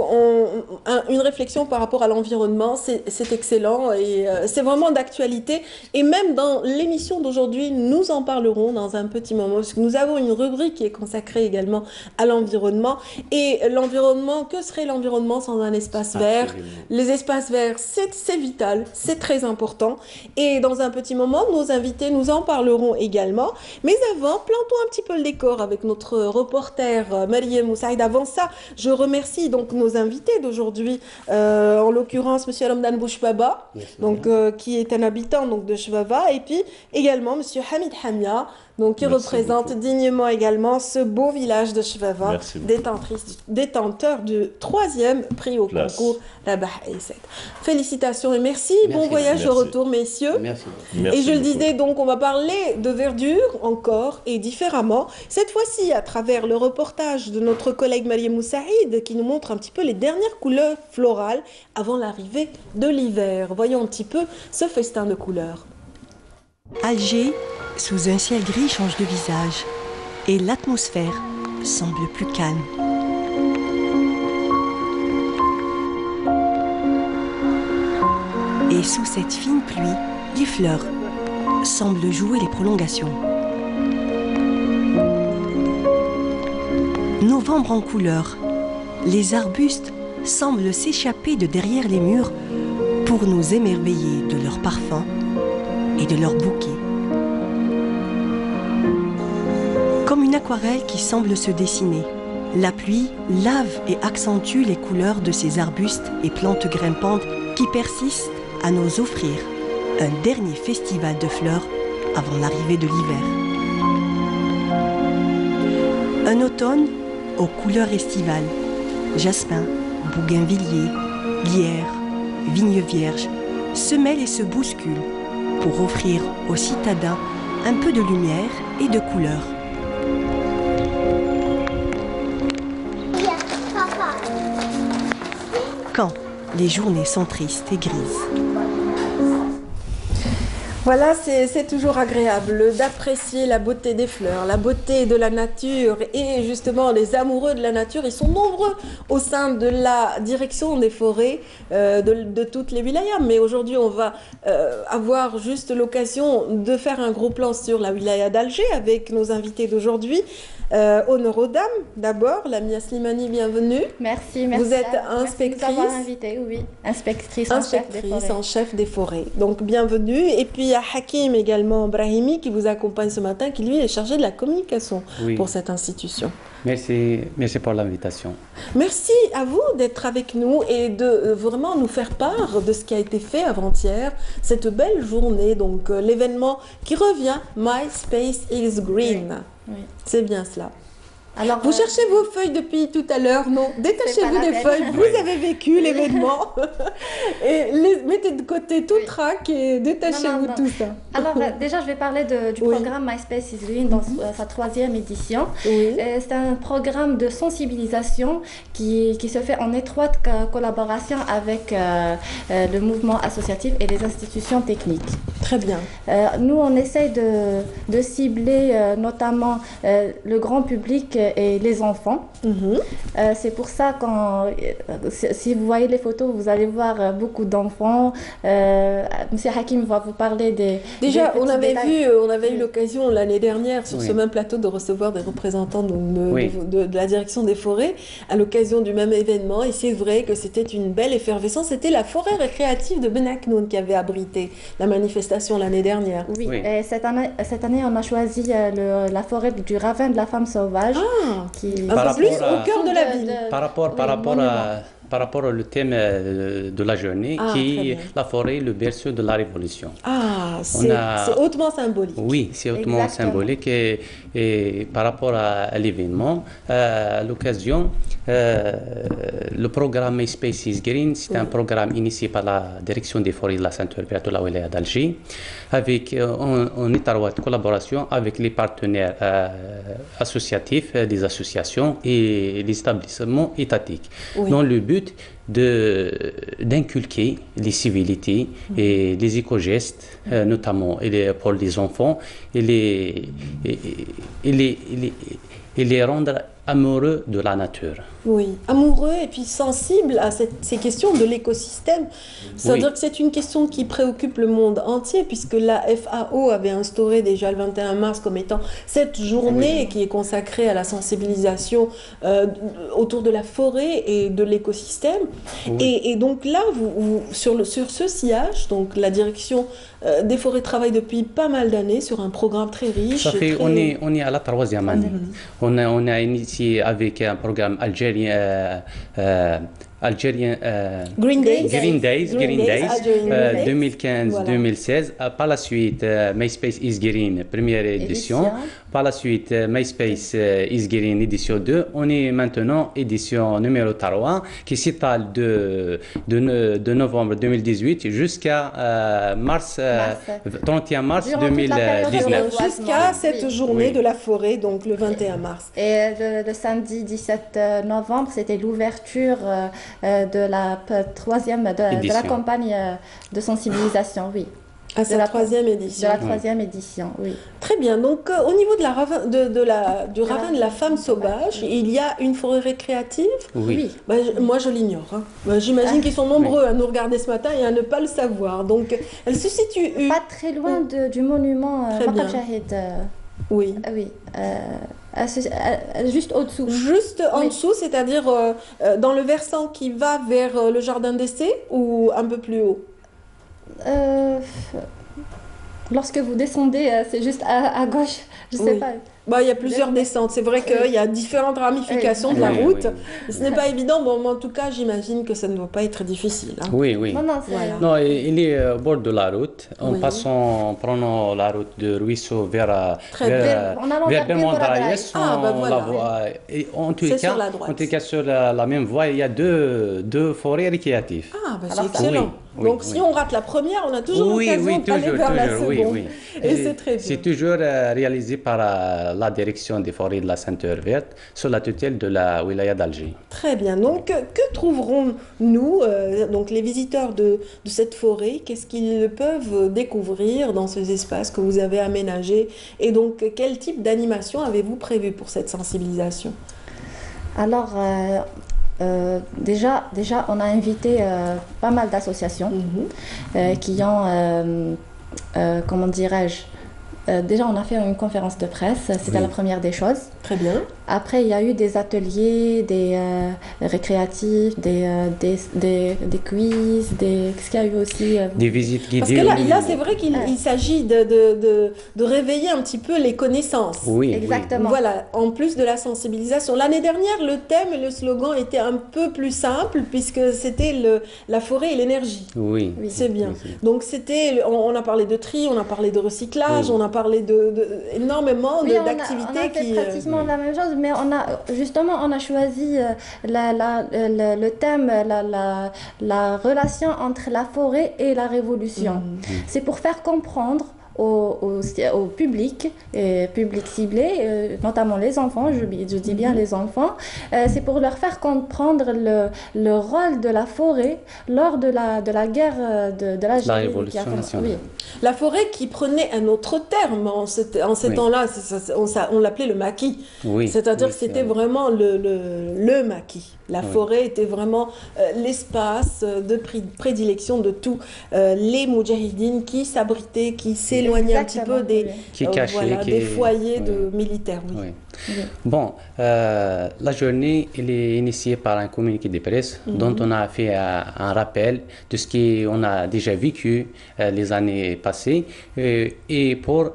une réflexion par rapport à l'environnement, c'est excellent et c'est vraiment d'actualité. Et même dans l'émission d'aujourd'hui, nous en parlerons dans un petit moment, parce que nous avons une rubrique qui est consacrée également à l'environnement. Et l'environnement, que serait l'environnement sans un espace vert? Absolument. Les espaces verts, c'est vital, c'est très important. Et dans un petit moment, nos invités nous en parleront également. Mais avant, plantons un petit peu le décor avec notre reporter Mariam Moussaïd. Avant ça, je remercie donc nos invités d'aujourd'hui, en l'occurrence Monsieur Ramdan Bouchbaba, donc qui est un habitant donc de Chouaba, et puis également Monsieur Hamid Hamia, donc qui Merci représente beaucoup. dignement également ce beau village de Chouaba, Merci beaucoup. détenteur du 3e prix au Place. concours Rabah et 7. Félicitations et merci. Bon Merci. voyage au Merci. retour, messieurs. Merci. Merci Et je le beaucoup. disais, donc, on va parler de verdure encore et différemment. Cette fois-ci, à travers le reportage de notre collègue Mariam Moussaïd, qui nous montre un petit peu les dernières couleurs florales avant l'arrivée de l'hiver. Voyons un petit peu ce festin de couleurs. Alger, sous un ciel gris, change de visage et l'atmosphère semble plus calme. Et sous cette fine pluie, les fleurs semblent jouer les prolongations. Novembre en couleur, les arbustes semblent s'échapper de derrière les murs pour nous émerveiller de leur parfum et de leur bouquet. Comme une aquarelle qui semble se dessiner, la pluie lave et accentue les couleurs de ces arbustes et plantes grimpantes qui persistent à nous offrir un dernier festival de fleurs avant l'arrivée de l'hiver. Un automne aux couleurs estivales, jasmin, bougainvillier, lierre, vigne vierge, se mêlent et se bousculent pour offrir aux citadins un peu de lumière et de couleur. Quand les journées sont tristes et grises. Voilà, c'est toujours agréable d'apprécier la beauté des fleurs, la beauté de la nature et justement les amoureux de la nature. Ils sont nombreux au sein de la direction des forêts de toutes les wilayas. Mais aujourd'hui, on va avoir juste l'occasion de faire un gros plan sur la wilaya d'Alger avec nos invités d'aujourd'hui. Honneur aux dames, d'abord, Lamia Slimani, bienvenue. Merci. Vous êtes Merci inspectrice. de nous avoir invités, oui. Inspectrice En chef des forêts. Donc, bienvenue. Et puis, il y a Hakim également, Brahimi, qui vous accompagne ce matin, qui lui est chargé de la communication pour cette institution. Merci pour l'invitation. Merci à vous d'être avec nous et de vraiment nous faire part de ce qui a été fait avant-hier, cette belle journée, donc l'événement qui revient, My Space is Green. Oui. C'est bien cela. Alors, vous cherchez vos feuilles depuis tout à l'heure, non? Détachez-vous des feuilles, vous avez vécu l'événement et mettez de côté tout le trac et détachez-vous tout ça. Alors déjà, je vais parler du programme My Space is Green dans sa 3e édition. Oui. C'est un programme de sensibilisation qui se fait en étroite collaboration avec le mouvement associatif et les institutions techniques. Très bien. Nous, on essaye de cibler notamment le grand public et les enfants. C'est pour ça si vous voyez les photos, vous allez voir beaucoup d'enfants. Monsieur Hakim va vous parler des Déjà, on avait détails. eu l'occasion l'année dernière sur ce même plateau de recevoir des représentants de la direction des forêts à l'occasion du même événement. Et c'est vrai que c'était une belle effervescence. C'était la forêt récréative de Benaknoun qui avait abrité la manifestation l'année dernière. Oui. Et cette année, on a choisi la forêt du ravin de la femme sauvage. Qui un peu plus au cœur de la ville. Par rapport au thème de la journée, qui est la forêt, le berceau de la Révolution. C'est hautement symbolique. Oui, c'est hautement symbolique. Et par rapport à l'événement, à l'occasion, le programme My Space is Green, c'est un programme initié par la direction des forêts de la Sainte-Herberte de la wilaya d'Alger, avec en étroite collaboration avec les partenaires associatifs, les associations et les établissements étatiques, dans le but d'inculquer les civilités et les éco-gestes, notamment pour les enfants, et les rendre amoureux de la nature. Oui, amoureux et puis sensible à ces questions de l'écosystème. C'est-à-dire que c'est une question qui préoccupe le monde entier, puisque la FAO avait instauré déjà le 21 mars comme étant cette journée qui est consacrée à la sensibilisation autour de la forêt et de l'écosystème. Et donc là, sur ce sillage, donc la direction des forêts travaille depuis pas mal d'années sur un programme très riche. On est à la 3e année. On a initié avec un programme algérien Green Days 2015-2016. Par la suite, My Space is Green, première édition. Par la suite, My Space is Green, édition 2. On est maintenant édition numéro 3, qui s'étale de novembre 2018 jusqu'à 31 mars 2019. Jusqu'à cette journée de la forêt, donc le 21 mars. Et le samedi 17 novembre, c'était l'ouverture de la 3e de la campagne de sensibilisation, oui. À sa 3e édition. De la 3e édition, oui. Très bien. Donc, au niveau de du ravin de la femme sauvage, il y a une forêt récréative. Oui. Moi, je l'ignore. J'imagine qu'ils sont nombreux à nous regarder ce matin et à ne pas le savoir. Donc, elle se situe... Pas très loin du monument Maqam Shahid. Oui. Oui. Juste au-dessous. Juste en dessous, c'est-à-dire dans le versant qui va vers le jardin d'essai ou un peu plus haut? Lorsque vous descendez, c'est juste à gauche, je sais pas. Il y a plusieurs descentes. C'est vrai qu'il y a différentes ramifications de la route. Ce n'est pas évident. Bon, mais en tout cas, j'imagine que ça ne doit pas être difficile. Oui. Non, il est au bord de la route. En prenant la route de Ruisseau vers Belmondraïs, on la voit. En tout cas, sur la même voie, il y a deux forêts récréatives. C'est excellent. Donc, si on rate la première, on a toujours l'occasion d'aller vers la seconde. Et c'est très bien. C'est toujours réalisé par la direction des forêts de la Ceinture verte sous la tutelle de la wilaya d'Alger. Très bien. Donc, que trouverons-nous, donc les visiteurs de cette forêt, qu'est-ce qu'ils peuvent découvrir dans ces espaces que vous avez aménagés? Et donc, quel type d'animation avez-vous prévu pour cette sensibilisation? Alors, déjà, on a invité pas mal d'associations qui ont, comment dirais-je, déjà, on a fait une conférence de presse, c'était la première des choses. Très bien. Après, il y a eu des ateliers, des récréatifs, des quiz, qu'est-ce qu'il y a eu aussi des visites guidées. Parce que là c'est vrai qu'il s'agit de réveiller un petit peu les connaissances. Oui, exactement. Voilà, en plus de la sensibilisation. L'année dernière, le thème et le slogan étaient un peu plus simples puisque c'était la forêt et l'énergie. Oui. C'est bien. Donc c'était, on a parlé de tri, on a parlé de recyclage, on a parlé énormément d'activités qui... pratiquement la même chose, mais on a choisi le thème, la relation entre la forêt et la révolution. C'est pour faire comprendre au public ciblé, notamment les enfants, je dis bien les enfants, c'est pour leur faire comprendre le rôle de la forêt lors de la guerre de l'Algérie. La révolution nationale. Oui. La forêt qui prenait un autre terme en ces temps-là, on l'appelait le maquis. Oui, c'est-à-dire que c'était vraiment le maquis. La forêt était vraiment l'espace de prédilection de tous les moudjahidines qui s'abritaient, qui s'éloignaient un petit peu des foyers de militaires. Bon, la journée elle est initiée par un communiqué de presse dont on a fait un rappel de ce qu'on a déjà vécu les années passées et pour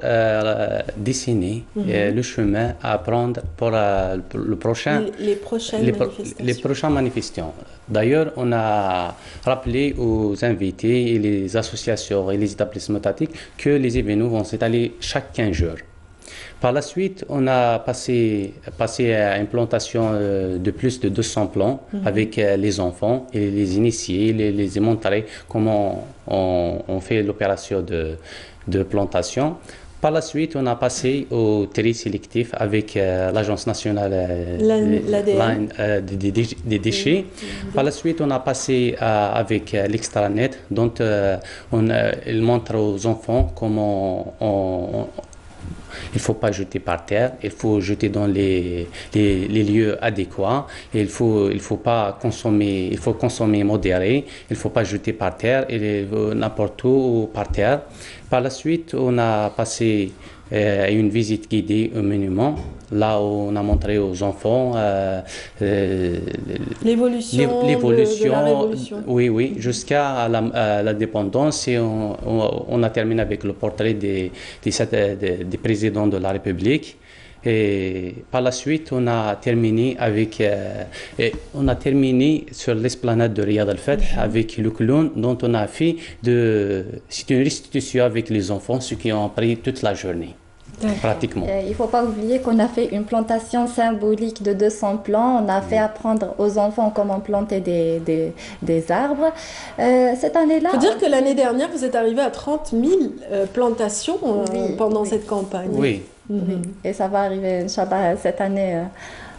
dessiner le chemin à prendre pour le prochain, les prochains manifestants. D'ailleurs, on a rappelé aux invités et les associations et les établissements étatiques que les événements vont s'étaler chaque 15 jours. Par la suite, on a passé à une plantation de plus de 200 plants avec les enfants et les initiés, les montrer comment on fait l'opération de plantation. Par la suite, on a passé au tri sélectif avec l'Agence nationale des déchets. Par la suite, on a passé avec l'extranet, dont il montre aux enfants comment il ne faut pas jeter par terre, il faut jeter dans les lieux adéquats, il faut pas consommer, il faut consommer modéré, il ne faut pas jeter par terre, n'importe où par terre. Par la suite, on a passé une visite guidée au monument, là où on a montré aux enfants l'évolution de la révolution. Oui, jusqu'à l'indépendance, et on a terminé avec le portrait des présidents de la République. Et par la suite, on a terminé sur l'esplanade de Riyad al-Fath avec le clown dont on a fait c'est une restitution avec les enfants, ceux qui ont pris toute la journée. Pratiquement. Il ne faut pas oublier qu'on a fait une plantation symbolique de 200 plants. On a fait apprendre aux enfants comment planter des arbres. Cette année-là... Il faut dire que l'année dernière, vous êtes arrivé à 30 000 plantations pendant cette campagne. Oui. Et ça va arriver, Inch'Allah, cette année.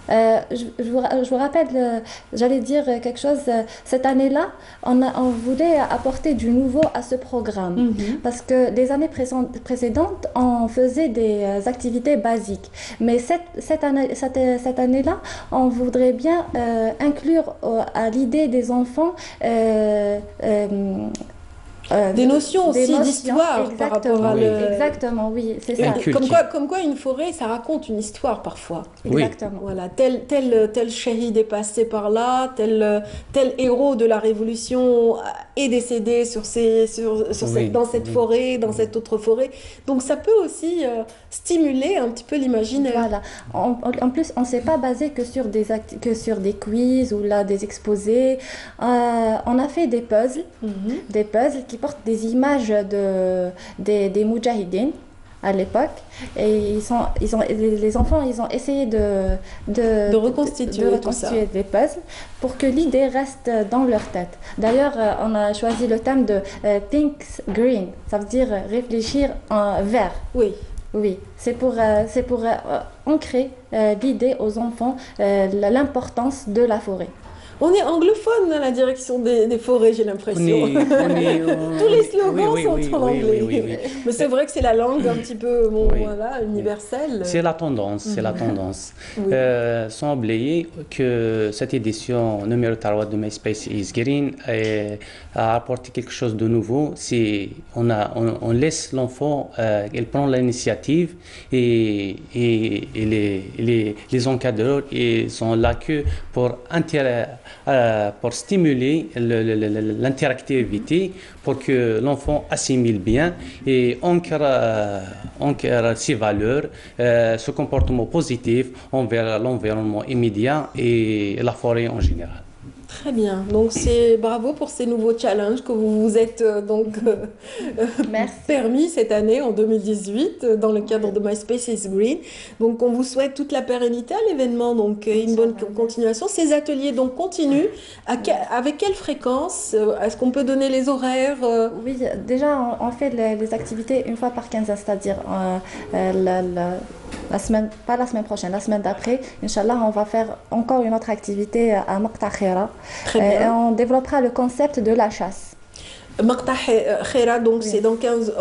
Je vous rappelle, j'allais dire quelque chose, cette année-là, on voulait apporter du nouveau à ce programme. Parce que les années précédentes, on faisait des activités basiques. Mais cette année-là, on voudrait bien inclure à l'idée des enfants des notions aussi d'histoire par rapport à Exactement, oui, c'est ça. Comme quoi une forêt, ça raconte une histoire parfois. Exactement. Voilà, tel shahid est passé par là, tel héros de la révolution est décédé dans cette forêt, dans cette autre forêt. Donc ça peut aussi stimuler un petit peu l'imaginaire. Voilà. En plus, on ne s'est pas basé que sur des quiz ou là des exposés. On a fait des puzzles qui portent des images des moudjahidines à l'époque, et les enfants ils ont essayé de reconstituer des puzzles pour que l'idée reste dans leur tête. D'ailleurs, on a choisi le thème de Think Green, ça veut dire réfléchir en vert. Oui. Oui, c'est pour ancrer l'idée aux enfants, l'importance de la forêt. On est anglophone à la direction des forêts, j'ai l'impression. Tous les slogans sont en anglais. Mais c'est vrai que c'est la langue un petit peu voilà, universelle. C'est la tendance, c'est la tendance. Sans oublier que cette édition numéro 3 de My Space is Green a apporté quelque chose de nouveau. On laisse l'enfant, elle prend l'initiative et les encadreurs ils sont là que pour stimuler l'interactivité, pour que l'enfant assimile bien et ancre ses valeurs, ce comportement positif envers l'environnement immédiat et la forêt en général. Très bien, donc c'est bravo pour ces nouveaux challenges que vous vous êtes permis cette année en 2018 dans le cadre de My Space is Green. Donc on vous souhaite toute la pérennité à l'événement, donc une bonne continuation. Ces ateliers donc continuent, avec quelle fréquence? Est-ce qu'on peut donner les horaires? Oui, déjà on fait les activités une fois par quinzaine, c'est-à-dire la semaine, pas la semaine prochaine, la semaine d'après, Inch'Allah, on va faire encore une autre activité à Maqta Khira. Et on développera le concept de la chasse. Maqta Khira, donc c'est dans 15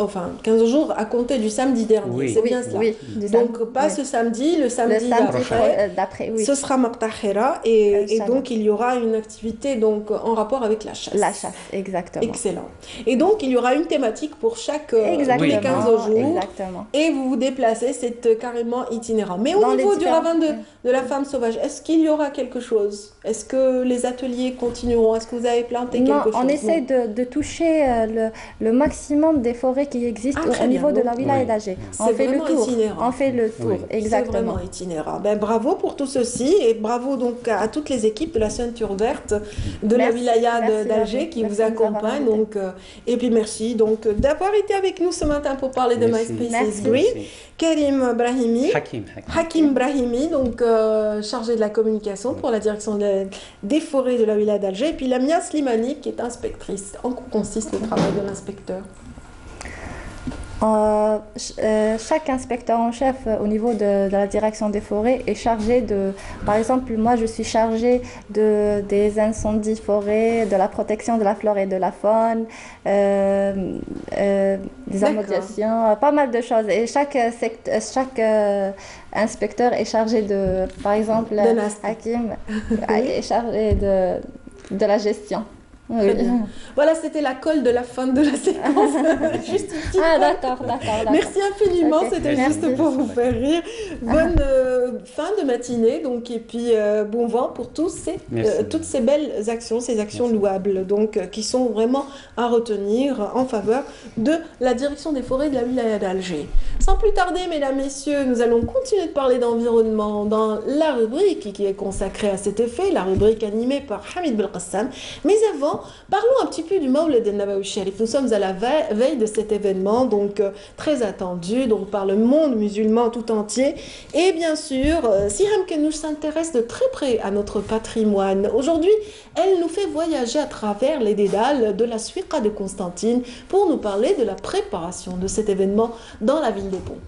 jours à compter du samedi dernier, c'est bien cela. Donc pas ce samedi, le samedi d'après, ce sera Maqta Khira et donc il y aura une activité donc en rapport avec la chasse. La chasse, exactement. Excellent. Et donc il y aura une thématique pour chaque tous les 15 jours. Exactement. Et vous vous déplacez, c'est carrément itinérant. Mais au niveau du ravin de la femme sauvage, est-ce qu'il y aura quelque chose? Est-ce que les ateliers continueront? Est-ce que vous avez planté quelque chose? On essaie de toucher le maximum des forêts qui existent au niveau de la wilaya d'Alger. On fait le tour. On fait le tour, exactement. C'est vraiment itinérant. Ben, bravo pour tout ceci et bravo donc à toutes les équipes de la ceinture verte de la wilaya d'Alger qui vous accompagnent. Donc, et puis merci donc d'avoir été avec nous ce matin pour parler de My Space is Green. Karim Brahimi, Hakim Brahimi, donc chargé de la communication pour la direction des forêts de la wilaya d'Alger, et puis Lamia Slimani qui est inspectrice. En quoi consiste le travail de l'inspecteur? Chaque inspecteur en chef au niveau de la direction des forêts est chargé de, par exemple, moi je suis chargée des incendies forêts, de la protection de la flore et de la faune, des amodiations, pas mal de choses. Et chaque inspecteur est chargé de, par exemple, Hakim est chargé de la gestion. Très bien. Voilà, c'était la colle de la fin de la séquence. Juste une petite d'accord. Merci infiniment, c'était juste pour vous faire rire. Bonne fin de matinée, donc, et puis bon vent pour toutes ces belles actions, ces actions louables, donc, qui sont vraiment à retenir en faveur de la direction des forêts de la wilaya d'Alger. Sans plus tarder, mesdames, messieurs, nous allons continuer de parler d'environnement dans la rubrique qui est consacrée à cet effet, la rubrique animée par Hamid Belkhassam. Mais avant, parlons un petit peu du Mawlid al-Nabawi Sharif. Nous sommes à la veille de cet événement, donc très attendu donc, par le monde musulman tout entier. Et bien sûr, Siham Kenouch s'intéresse de très près à notre patrimoine. Aujourd'hui, elle nous fait voyager à travers les dédales de la Suiqa de Constantine pour nous parler de la préparation de cet événement dans la ville des Ponts.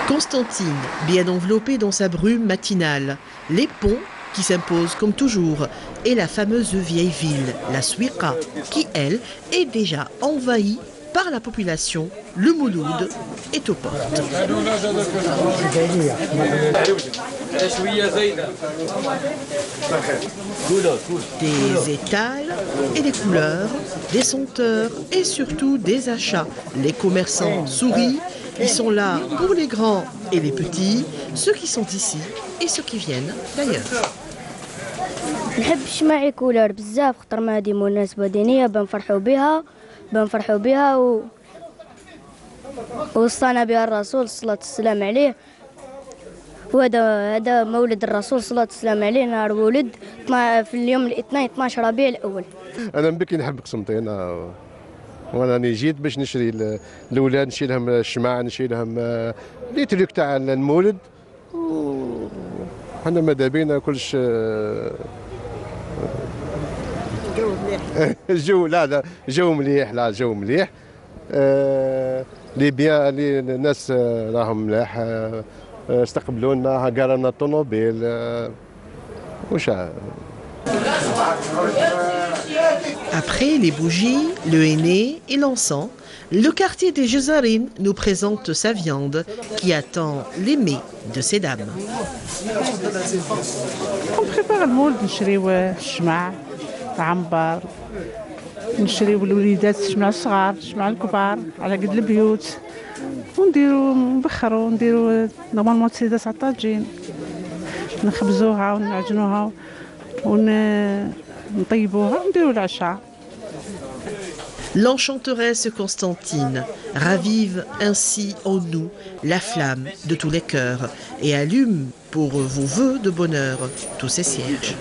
Constantine, bien enveloppée dans sa brume matinale. Les ponts qui s'impose comme toujours, et la fameuse vieille ville, la Suiqa, qui, elle, est déjà envahie par la population. Le Mouloud est aux portes. Des étals et des couleurs, des senteurs et surtout des achats. Les commerçants sourient, ils sont là pour les grands et les petits, ceux qui sont ici et ceux qui viennent d'ailleurs. نحب نجمع كولر بزاف خاطر ما هذه مناسبة دينية بنفرحوا بها ووصانا بها الرسول صلى الله والسلام عليه وهذا مولد الرسول صلى الله والسلام عليه نهار ولد في اليوم الاثنين 12 ربيع الأول. أنا من بكري نحب قسنطين وانا جيت باش نشري الاولاد نشري لهم الشماع نشري لهم لي تريك تاع المولد حنا ماذا بينا كلش الجو لا جو مليح جو مليح لي بيان لي الناس راهم ملاح استقبلونا قالنا الطوموبيل وش. Après les bougies, le henné et l'encens, le quartier des Jezarines nous présente sa viande qui attend l'aimé de ces dames. On prépare le moule, نشريو الشمع العنبر، نشريو الوليدات الشمع الصغار الشمع الكبار على قد البيوت، ونديرو نبخرو نديرو نورمالمون تسيدات على الطاجين، نخبزوها ونعجنوها ونطيبوها ونديرو العشاء. L'enchanteresse Constantine ravive ainsi en nous la flamme de tous les cœurs et allume pour vos vœux de bonheur tous ces cierges.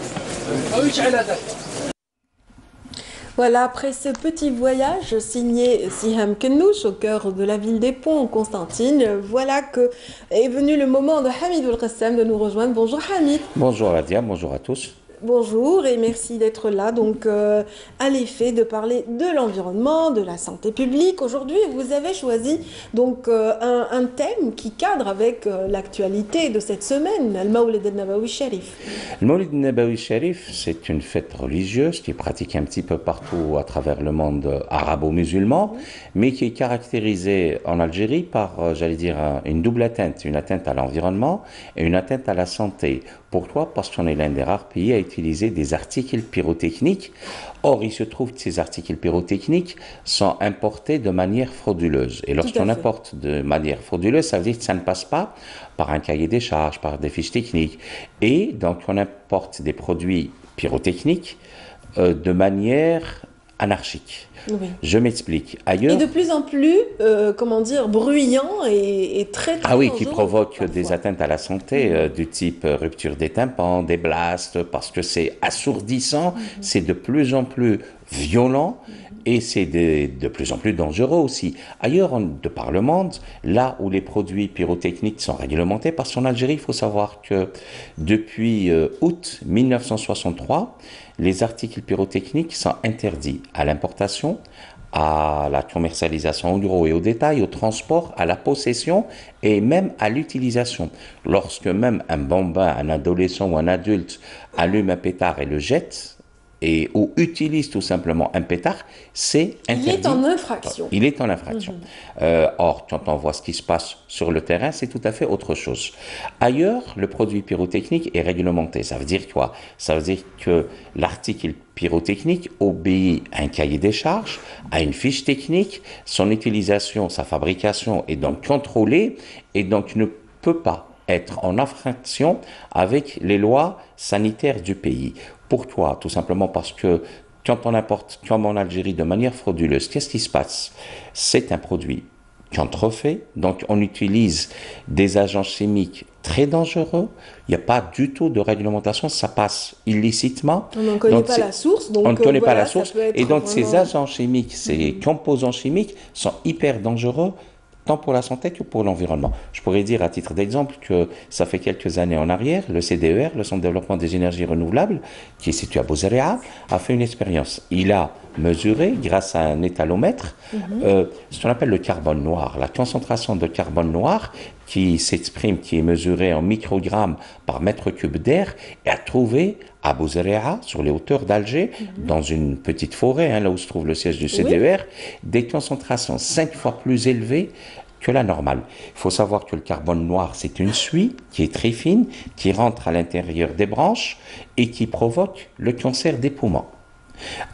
Voilà, après ce petit voyage signé Siham Kennouch au cœur de la ville des Ponts, Constantine, voilà que est venu le moment de Hamid Al-Qassam de nous rejoindre. Bonjour Hamid. Bonjour Adia, bonjour à tous. Bonjour et merci d'être là, donc à l'effet de parler de l'environnement, de la santé publique. Aujourd'hui, vous avez choisi donc un thème qui cadre avec l'actualité de cette semaine, le Mawlid al-Nabawi Sharif. Le Mawlid al-Nabawi Sharif, c'est une fête religieuse qui est pratiquée un petit peu partout à travers le monde arabo-musulman, mais qui est caractérisée en Algérie par, j'allais dire, une double atteinte, une atteinte à l'environnement et une atteinte à la santé. Pourquoi? Parce qu'on est l'un des rares pays à utiliser des articles pyrotechniques. Or, il se trouve que ces articles pyrotechniques sont importés de manière frauduleuse. Et lorsqu'on importe de manière frauduleuse, ça veut dire que ça ne passe pas par un cahier des charges, par des fiches techniques. Et donc, on importe des produits pyrotechniques de manière anarchique. Oui. Je m'explique. Ailleurs, et de plus en plus, comment dire, bruyant et très ah oui, dangereux, qui provoque parfois des atteintes à la santé du type rupture des tympans, des blasts, parce que c'est assourdissant, c'est de plus en plus violent et c'est de plus en plus dangereux aussi. Ailleurs, de par le monde, là où les produits pyrotechniques sont réglementés, parce qu'en Algérie, il faut savoir que depuis août 1963, les articles pyrotechniques sont interdits à l'importation, à la commercialisation au gros et au détail, au transport, à la possession et même à l'utilisation. Lorsque même un bambin, un adolescent ou un adulte allume un pétard et le jette, ou utilise tout simplement un pétard, c'est interdit. Il est en infraction. Il est en infraction. Or, quand on voit ce qui se passe sur le terrain, c'est tout à fait autre chose. Ailleurs, le produit pyrotechnique est réglementé. Ça veut dire quoi? Ça veut dire que l'article pyrotechnique obéit à un cahier des charges, à une fiche technique, son utilisation, sa fabrication est donc contrôlée et donc ne peut pas être en infraction avec les lois sanitaires du pays. Pourquoi? Tout simplement parce que quand on importe, comme en Algérie, de manière frauduleuse, qu'est-ce qui se passe? C'est un produit contrefait, donc on utilise des agents chimiques très dangereux, il n'y a pas du tout de réglementation, ça passe illicitement. On ne connaît pas la source, donc on ne connaît voilà, pas la source, et donc vraiment... ces agents chimiques, ces composants chimiques sont hyper dangereux, tant pour la santé que pour l'environnement. Je pourrais dire à titre d'exemple que ça fait quelques années en arrière, le CDER, le Centre de développement des énergies renouvelables, qui est situé à Bouzaréa, a fait une expérience. Il a mesuré, grâce à un étalomètre, ce qu'on appelle le carbone noir, la concentration de carbone noir qui s'exprime, qui est mesurée en microgrammes par mètre cube d'air, et a trouvé à Bouzaréa, sur les hauteurs d'Alger, dans une petite forêt, là où se trouve le siège du CDER, des concentrations 5 fois plus élevées que la normale. Il faut savoir que le carbone noir, c'est une suie qui est très fine, qui rentre à l'intérieur des branches et qui provoque le cancer des poumons.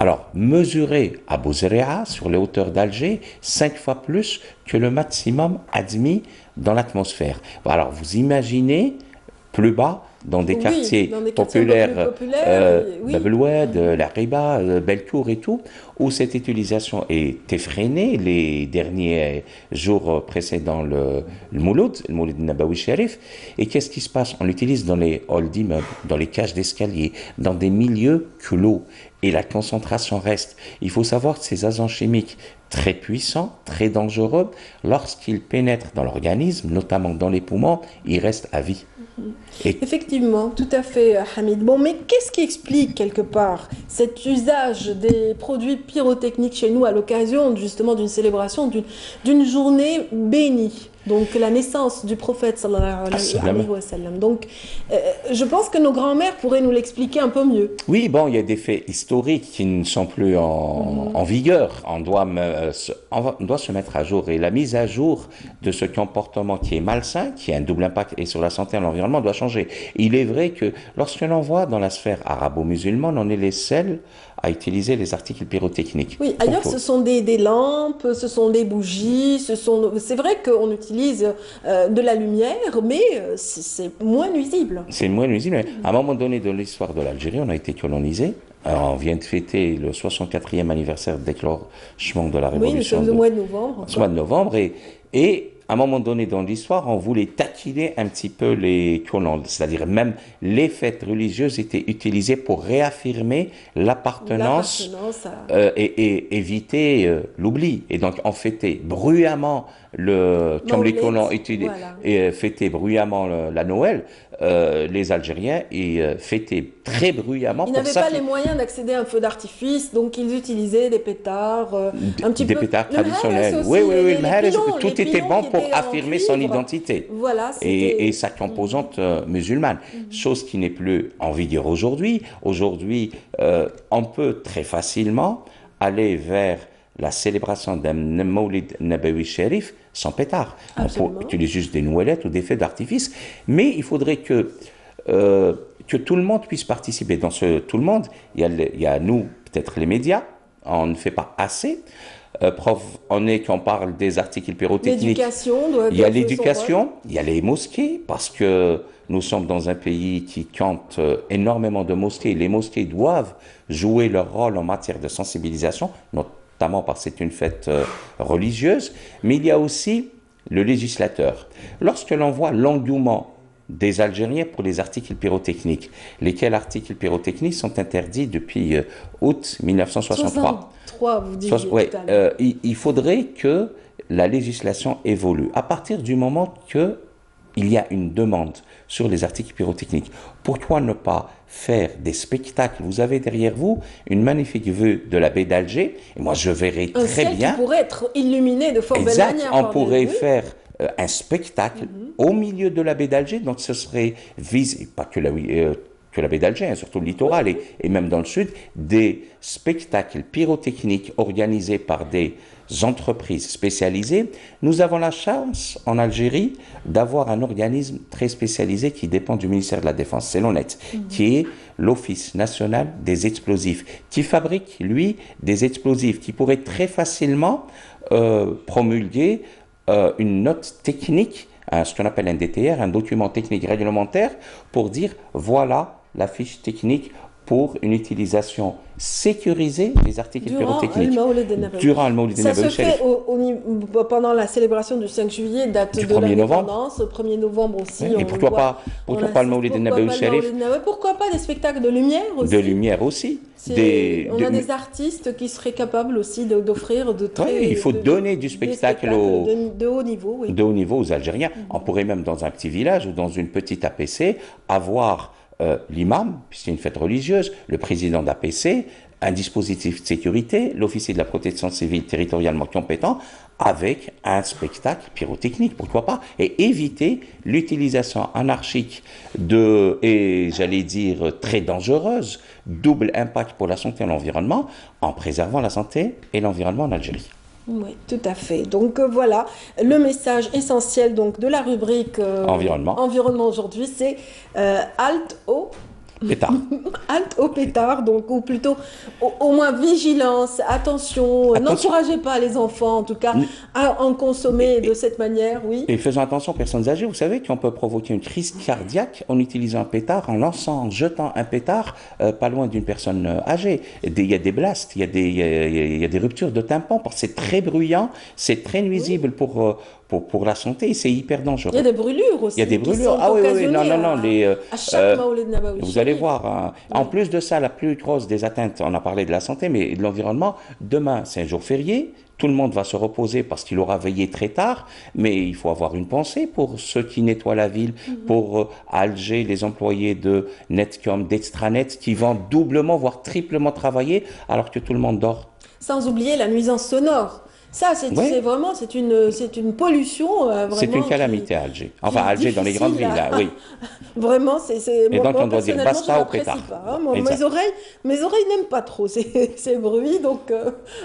Alors, mesuré à Bouzaréa, sur les hauteurs d'Alger, 5 fois plus que le maximum admis dans l'atmosphère. Alors, vous imaginez plus bas, dans des quartiers populaires, Bab el-Oued, La Riba, Belcourt et tout, où cette utilisation est effrénée les derniers jours précédant le Mouloud, le Mawlid al-Nabawi Sharif. Et qu'est-ce qui se passe? On l'utilise dans les halls d'immeubles, dans les cages d'escalier, dans des milieux clos. Et la concentration reste. Il faut savoir que ces agents chimiques très puissants, très dangereux, lorsqu'ils pénètrent dans l'organisme, notamment dans les poumons, ils restent à vie. Effectivement, tout à fait, Hamid. Bon, mais qu'est-ce qui explique quelque part cet usage des produits pyrotechniques chez nous à l'occasion justement d'une célébration, d'une journée bénie? Donc la naissance du prophète sallallahu alayhi wa sallam. Donc je pense que nos grands-mères pourraient nous l'expliquer un peu mieux. Oui, bon, il y a des faits historiques qui ne sont plus en vigueur. On doit se mettre à jour. Et la mise à jour de ce comportement qui est malsain, qui a un double impact et sur la santé et l'environnement, doit changer. Il est vrai que lorsque l'on voit dans la sphère arabo-musulmane, on est les seuls à utiliser les articles pyrotechniques. Oui, ailleurs ce sont des lampes, ce sont des bougies, c'est vrai qu'on utilise de la lumière, mais c'est moins nuisible. C'est moins nuisible. À un moment donné de l'histoire de l'Algérie, on a été colonisé. On vient de fêter le 64e anniversaire de déclenchement de la Révolution. Oui, nous sommes au mois de novembre. Au mois de novembre. Et à un moment donné dans l'histoire, on voulait taquiner un petit peu les colons, c'est-à-dire même les fêtes religieuses étaient utilisées pour réaffirmer l'appartenance et éviter l'oubli. Et donc on fêtait bruyamment comme les colons fêtaient bruyamment la Noël, les Algériens fêtaient très bruyamment. Ils n'avaient pas les moyens d'accéder à un feu d'artifice, donc ils utilisaient des pétards, des pétards traditionnels. Aussi, oui, le mahares, tout était bon pour affirmer son identité voilà, et sa composante musulmane, chose qui n'est plus en vigueur aujourd'hui. Aujourd'hui, on peut très facilement aller vers la célébration d'un Mawlid Nabawi Sharif sans pétard. On peut utiliser juste des nouellettes ou des feux d'artifice, mais il faudrait que tout le monde puisse participer. Dans tout le monde, il y a nous, peut-être les médias, on ne fait pas assez. Quand on parle des articles pyrotechniques, il y a l'éducation, il y a les mosquées, parce que nous sommes dans un pays qui compte énormément de mosquées. Les mosquées doivent jouer leur rôle en matière de sensibilisation, notamment parce que c'est une fête religieuse, mais il y a aussi le législateur. Lorsque l'on voit l'engouement des Algériens pour les articles pyrotechniques, lesquels articles pyrotechniques sont interdits depuis août 1963. Vous disiez tout à l'heure. Il faudrait que la législation évolue. À partir du moment qu'il y a une demande sur les articles pyrotechniques, pourquoi ne pas faire des spectacles? Vous avez derrière vous une magnifique vue de la baie d'Alger, et moi je verrais très bien. Qui pourrait être illuminé de fort belle manière. On pourrait faire un spectacle au milieu de la baie d'Alger, donc ce serait pas que la baie d'Alger, surtout le littoral et même dans le sud, des spectacles pyrotechniques organisés par des entreprises spécialisées. Nous avons la chance en Algérie d'avoir un organisme très spécialisé qui dépend du ministère de la Défense, c'est l'ONET, qui est l'Office national des explosifs, qui fabrique, lui, des explosifs, qui pourrait très facilement promulguer une note technique, ce qu'on appelle un DTR, un document technique réglementaire, pour dire voilà la fiche technique pour une utilisation sécurisée des articles pyrotechniques. Durant le Mawlid Ça se fait pendant la célébration du 5 juillet, date de l'indépendance, au 1er novembre aussi. Oui, et pourquoi pas le Mawlid Nabawi Sharif? Pourquoi pas des spectacles de lumière aussi? De lumière aussi. On a des artistes qui seraient capables aussi d'offrir de très... il faut donner du spectacle de haut niveau. De haut niveau aux Algériens. On pourrait même dans un petit village ou dans une petite APC avoir l'imam, puisque c'est une fête religieuse, le président d'APC, un dispositif de sécurité, l'officier de la protection civile territorialement compétent, avec un spectacle pyrotechnique, pourquoi pas, et éviter l'utilisation anarchique et j'allais dire très dangereuse, double impact pour la santé et l'environnement, en préservant la santé et l'environnement en Algérie. Oui, tout à fait. Donc voilà, le message essentiel donc, de la rubrique environnement aujourd'hui, c'est halte au pétard. Halte au pétard, donc, ou plutôt au moins vigilance, attention. N'encouragez pas les enfants, en tout cas, à en consommer de cette manière, oui. Et faisons attention aux personnes âgées. Vous savez qu'on peut provoquer une crise cardiaque en utilisant un pétard, en jetant un pétard pas loin d'une personne âgée. Il y a des blasts, il y a des ruptures de tympan, parce que c'est très bruyant, c'est très nuisible pour pour la santé, c'est hyper dangereux. Il y a des brûlures aussi. Il y a des brûlures. Ah oui, oui, non, non, non. À chaque Maoulid Nabawi. Vous allez voir. Hein. En plus de ça, la plus grosse des atteintes, on a parlé de la santé, mais de l'environnement. Demain, c'est un jour férié. Tout le monde va se reposer parce qu'il aura veillé très tard, mais il faut avoir une pensée pour ceux qui nettoient la ville, pour Alger, les employés de Netcom, d'Extranet, qui vont doublement, voire triplement travailler alors que tout le monde dort. Sans oublier la nuisance sonore. Ça, c'est vraiment, c'est une pollution. C'est une calamité à Alger. Enfin, à Alger, dans les grandes villes, là, oui. Vraiment, c'est. Et donc, on doit dire basta au pétard. Hein. Mes oreilles n'aiment pas trop ces bruits. Donc,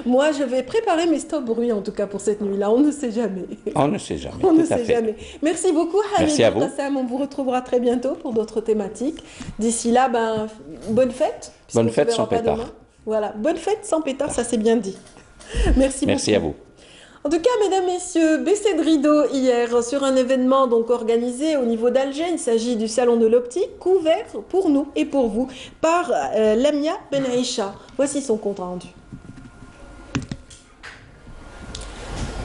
moi, je vais préparer mes stop bruits, en tout cas, pour cette nuit-là. On ne sait jamais. On ne sait jamais. On ne sait jamais. Merci beaucoup, Hamid. Merci à vous. On vous retrouvera très bientôt pour d'autres thématiques. D'ici là, bonne fête. Bonne fête sans pétard. Voilà, bonne fête sans pétard, ça c'est bien dit. Merci beaucoup. Merci à vous. En tout cas, mesdames, messieurs, baissé de rideau hier sur un événement donc organisé au niveau d'Alger. Il s'agit du Salon de l'Optique, couvert pour nous et pour vous par Lamia Ben Aïcha. Voici son compte rendu.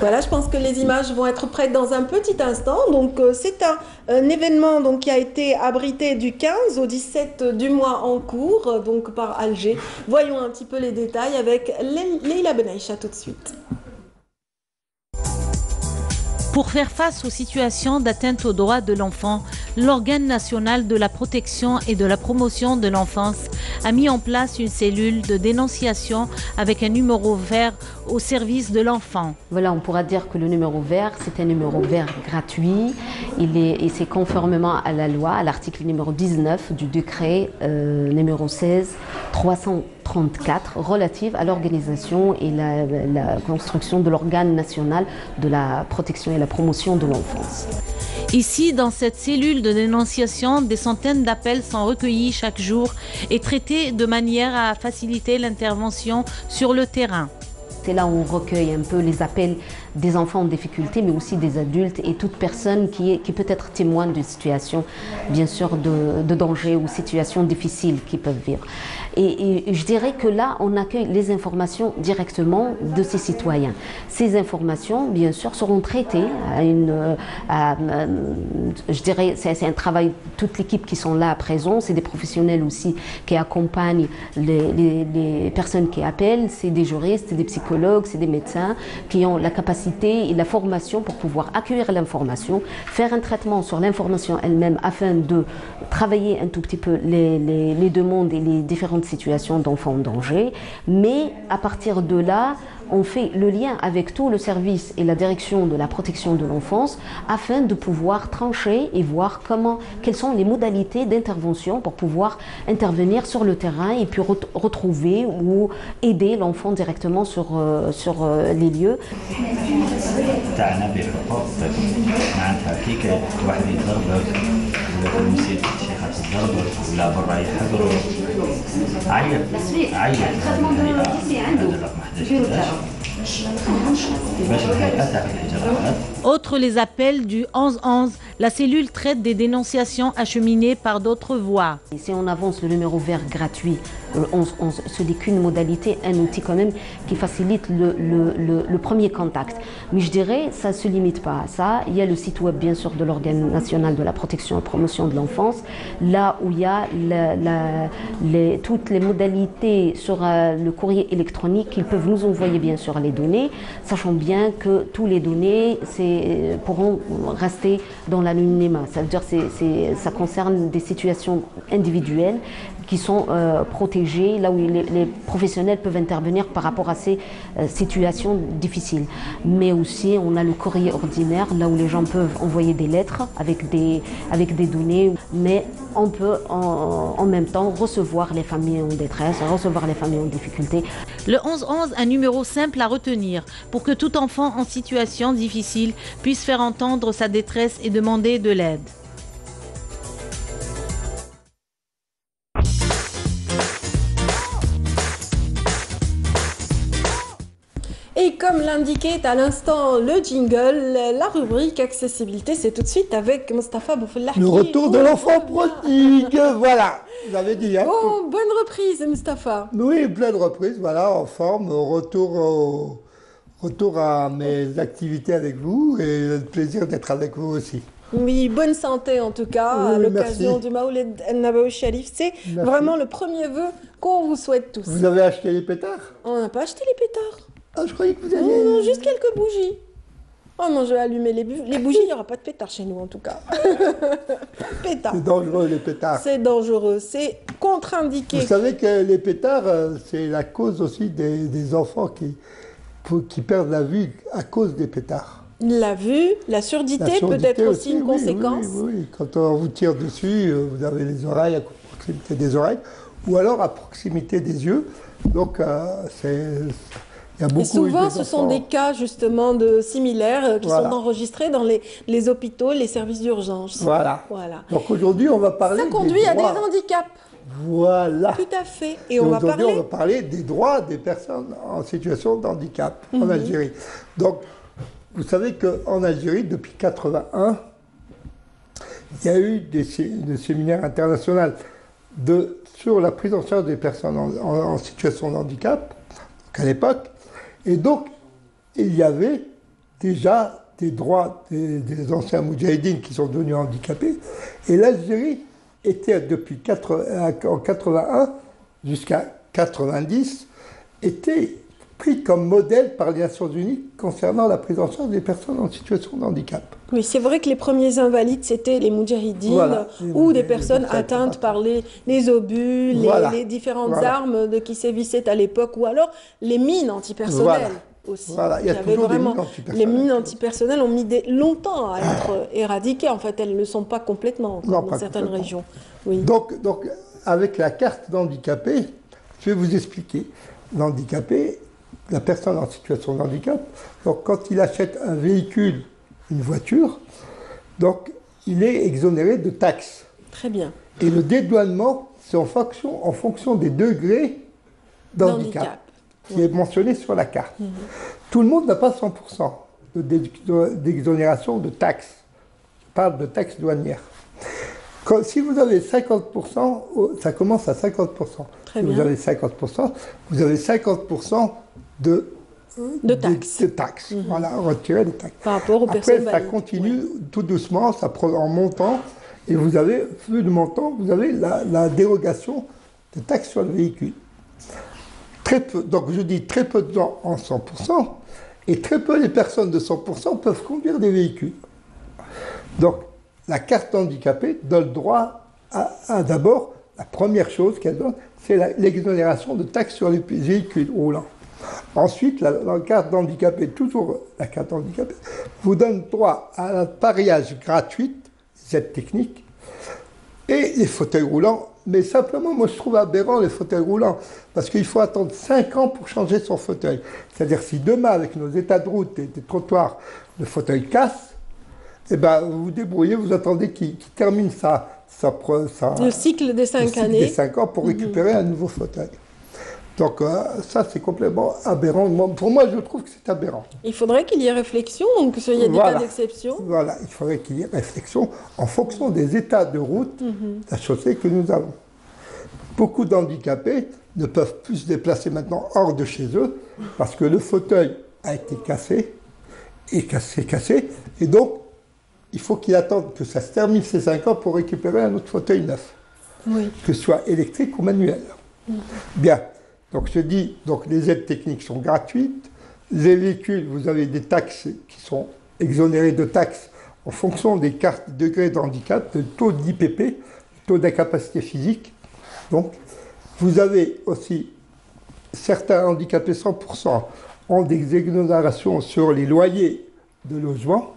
Voilà, je pense que les images vont être prêtes dans un petit instant. Donc, c'est un événement donc, qui a été abrité du 15 au 17 du mois en cours, donc par Alger. Voyons un petit peu les détails avec Leila Ben Aïcha tout de suite. Pour faire face aux situations d'atteinte aux droits de l'enfant, l'organe national de la protection et de la promotion de l'enfance a mis en place une cellule de dénonciation avec un numéro vert au service de l'enfant. Voilà, on pourra dire que le numéro vert, c'est un numéro vert gratuit. Et c'est conformément à la loi, à l'article numéro 19 du décret numéro 16/334 relative à l'organisation et la construction de l'organe national de la protection et la promotion de l'enfance. Ici, dans cette cellule de dénonciation, des centaines d'appels sont recueillis chaque jour et traités de manière à faciliter l'intervention sur le terrain. C'est là où on recueille un peu les appels des enfants en difficulté, mais aussi des adultes et toute personne qui peut être témoin d'une situation, bien sûr, de danger ou situations difficiles qu'ils peuvent vivre. Et je dirais que là, on accueille les informations directement de ces citoyens. Ces informations, bien sûr, seront traitées je dirais, c'est un travail, toute l'équipe qui sont là à présent, c'est des professionnels aussi qui accompagnent les personnes qui appellent, c'est des juristes, c'est des psychologues, c'est des médecins qui ont la capacité et la formation pour pouvoir accueillir l'information, faire un traitement sur l'information elle-même afin de travailler un tout petit peu les demandes et les différentes situations d'enfants en danger. Mais à partir de là, on fait le lien avec tout le service et la direction de la protection de l'enfance afin de pouvoir trancher et voir quelles sont les modalités d'intervention pour pouvoir intervenir sur le terrain et puis retrouver ou aider l'enfant directement sur les lieux. Autre les appels du 1111, la cellule traite des dénonciations acheminées par d'autres voies. Si on avance le numéro vert gratuit, le 1111, ce n'est qu'une modalité, un outil quand même qui facilite le premier contact. Mais je dirais, ça ne se limite pas à ça. Il y a le site web bien sûr de l'organe national de la protection et promotion de l'enfance, là où il y a toutes les modalités sur le courrier électronique qu'ils peuvent nous envoyer bien sûr les données, sachant bien que tous les données pourront rester dans l'anonymat. Ça veut dire que ça concerne des situations individuelles qui sont protégées, là où les professionnels peuvent intervenir par rapport à ces situations difficiles. Mais aussi, on a le courrier ordinaire, là où les gens peuvent envoyer des lettres avec des données, mais on peut en même temps recevoir les familles en détresse, recevoir les familles en difficulté. Le 1111, un numéro simple à retenir pour que tout enfant en situation difficile puisse faire entendre sa détresse et demander de l'aide. Et comme l'indiquait à l'instant le jingle, la rubrique accessibilité, c'est tout de suite avec Mustapha Bouffellah. Le retour de l'enfant prodigue, voilà, vous avez dit. Hein. Oh, bonne reprise Mustapha. Oui, pleine reprise, voilà, en forme, retour retour à mes activités avec vous et le plaisir d'être avec vous aussi. Oui, bonne santé en tout cas, Oui, à l'occasion merci. du Maoulid Nabawi Sharif. C'est Merci. vraiment le premier vœu qu'on vous souhaite tous. Vous avez acheté les pétards? On n'a pas acheté les pétards. Ah, je croyais que vous aviez... Non, juste quelques bougies. Oh non, je vais allumer les bougies, il n'y aura pas de pétards chez nous en tout cas. Pétards. C'est dangereux les pétards. C'est dangereux, c'est contre-indiqué. Vous savez que les pétards, c'est la cause aussi des enfants qui perdent la vue à cause des pétards. La vue, la surdité peut être aussi une oui, conséquence. Oui. Quand on vous tire dessus, vous avez les oreilles à proximité des oreilles ou alors à proximité des yeux. Donc, il y a beaucoup Et souvent, de ce sont enfants. des cas justement similaires qui sont enregistrés dans les hôpitaux, les services d'urgence. Voilà. Voilà. Donc aujourd'hui, on va parler Ça conduit à des droits. handicaps. Voilà. Tout à fait. Et on va aujourd'hui, parler... on va parler des droits des personnes en situation de handicap en Algérie. Donc, vous savez qu'en Algérie, depuis 1981, il y a eu des séminaires internationaux sur la prise en charge des personnes en situation de handicap, à l'époque. Et donc, il y avait déjà des droits des anciens moudjahidines qui sont devenus handicapés. Et l'Algérie était, depuis en 81 jusqu'à 90, était pris comme modèle par les Nations Unies concernant la prise en charge des personnes en situation de handicap. Oui, c'est vrai que les premiers invalides, c'était les moudjahidines Voilà. ou des personnes atteintes par les obus, Voilà. les différentes Voilà. armes qui sévissaient à l'époque, ou alors les mines antipersonnelles. Voilà. Aussi. Voilà, il y a avait toujours des vraiment, mines antipersonnelles. les mines antipersonnelles ont mis longtemps à être éradiquées. En fait, elles ne le sont pas complètement Non, dans pas certaines complètement. régions. Oui. Donc, avec la carte d'handicapé, je vais vous expliquer. L'handicapé, la personne en situation de handicap, donc quand il achète un véhicule, une voiture, donc il est exonéré de taxes. Très bien. Et le dédouanement, c'est en fonction des degrés d'handicap qui est mentionné sur la carte. Tout le monde n'a pas 100% d'exonération de taxes. Je parle de taxes douanières. Si vous avez 50%, ça commence à 50%. Très si bien. vous avez 50%, vous avez 50% de taxes. Voilà, retirer les taxes. Par rapport aux Après, personnes ça valides. continue tout doucement, ça prend en montant, et vous avez, plus de montant, vous avez la dérogation de taxes sur le véhicule. Très peu, donc je dis très peu de gens en 100%, et très peu les personnes de 100% peuvent conduire des véhicules. Donc, la carte handicapée donne droit à d'abord, la première chose qu'elle donne, c'est l'exonération de taxes sur les véhicules roulants. Ensuite, la carte d'handicapé, toujours la carte handicapée, vous donne droit à l'appareillage gratuit, les aides techniques, et les fauteuils roulants. Mais simplement, moi je trouve aberrant les fauteuils roulants, parce qu'il faut attendre 5 ans pour changer son fauteuil. C'est-à-dire si demain, avec nos états de route et des trottoirs, le fauteuil casse, eh ben, vous vous débrouillez, vous attendez qu'il termine le cycle des 5 années. des 5 ans pour récupérer un nouveau fauteuil. Donc ça, c'est complètement aberrant. Pour moi, je trouve que c'est aberrant. Il faudrait qu'il y ait réflexion, donc qu'il y ait des cas d'exception. Voilà, il faudrait qu'il y ait réflexion en fonction des états de route, la chaussée que nous avons. Beaucoup d'handicapés ne peuvent plus se déplacer maintenant hors de chez eux parce que le fauteuil a été cassé, et donc il faut qu'il attende que ça se termine ces 5 ans pour récupérer un autre fauteuil neuf, que ce soit électrique ou manuel. Bien. Donc je dis, donc les aides techniques sont gratuites, les véhicules, vous avez des taxes qui sont exonérées de taxes en fonction des cartes degrés de handicap, le taux d'IPP, taux d'incapacité physique. Donc vous avez aussi certains handicapés 100% ont des exonérations sur les loyers de logement.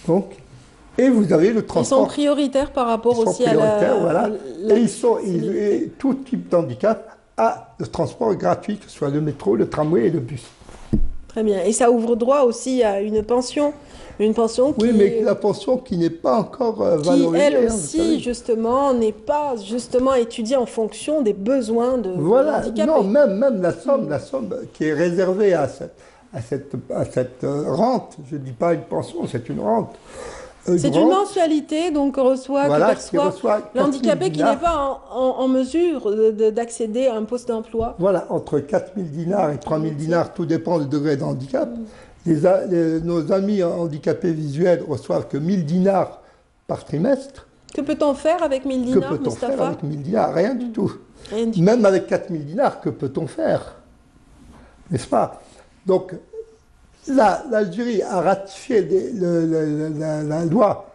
Donc, et vous avez le transport. Ils sont prioritaires par rapport aussi voilà. Et tout type d'handicap a le transport gratuit, que ce soit le métro, le tramway et le bus. Très bien. Et ça ouvre droit aussi à une pension. Une pension qui... Oui, mais la pension qui n'est pas encore valorisée. Qui, elle aussi, justement, n'est pas justement étudiée en fonction des besoins de handicapés. Non, même la somme qui est réservée à cette rente, je ne dis pas une pension, c'est une rente, C'est une mensualité donc que perçoit l'handicapé qui n'est pas en mesure d'accéder à un poste d'emploi. Voilà, entre 4 000 dinars et 3 000 dinars, tout dépend du degré de handicap. Nos amis handicapés visuels reçoivent que 1 000 dinars par trimestre. Que peut-on faire avec 1 000 dinars, Que peut-on Mustapha? faire avec 1 000 dinars? Rien du tout. Même avec 4 000 dinars, que peut-on faire? N'est-ce pas? Donc, l'Algérie a ratifié la loi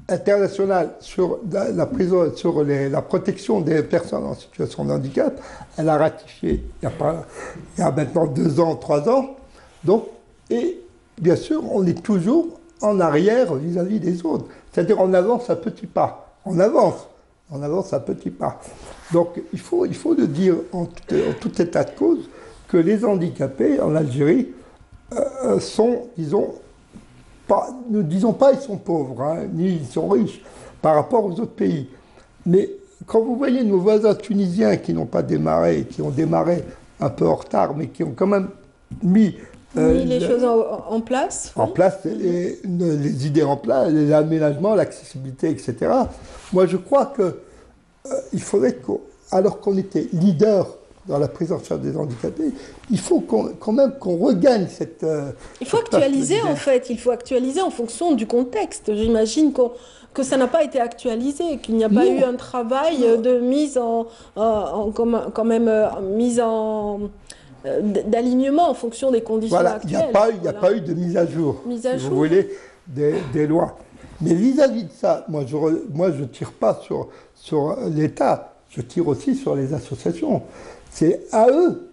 internationale sur la protection des personnes en situation de handicap. Elle a ratifié il y a maintenant 2 ans, 3 ans. Donc, et bien sûr, on est toujours en arrière vis-à-vis des autres. C'est-à-dire, on avance à petits pas. On avance à petits pas. Donc, il faut le dire en tout état de cause que les handicapés en Algérie sont, disons, ne disons pas ils sont pauvres, hein, ni ils sont riches par rapport aux autres pays. Mais quand vous voyez nos voisins tunisiens qui n'ont pas démarré, qui ont démarré un peu en retard, mais qui ont quand même mis les choses en place. En place, les idées en place, les aménagements, l'accessibilité, etc. Moi, je crois qu'il faudrait alors qu'on était leader dans la prise en charge des handicapés, il faut quand même qu'on regagne cette... il faut actualiser en fait, il faut actualiser en fonction du contexte. J'imagine que ça n'a pas été actualisé, qu'il n'y a pas eu un travail de mise d'alignement en fonction des conditions actuelles. Il n'y a pas eu de mise à jour, si vous voulez, des lois. Mais vis-à-vis de ça, moi je tire pas sur l'État, je tire aussi sur les associations. C'est à eux,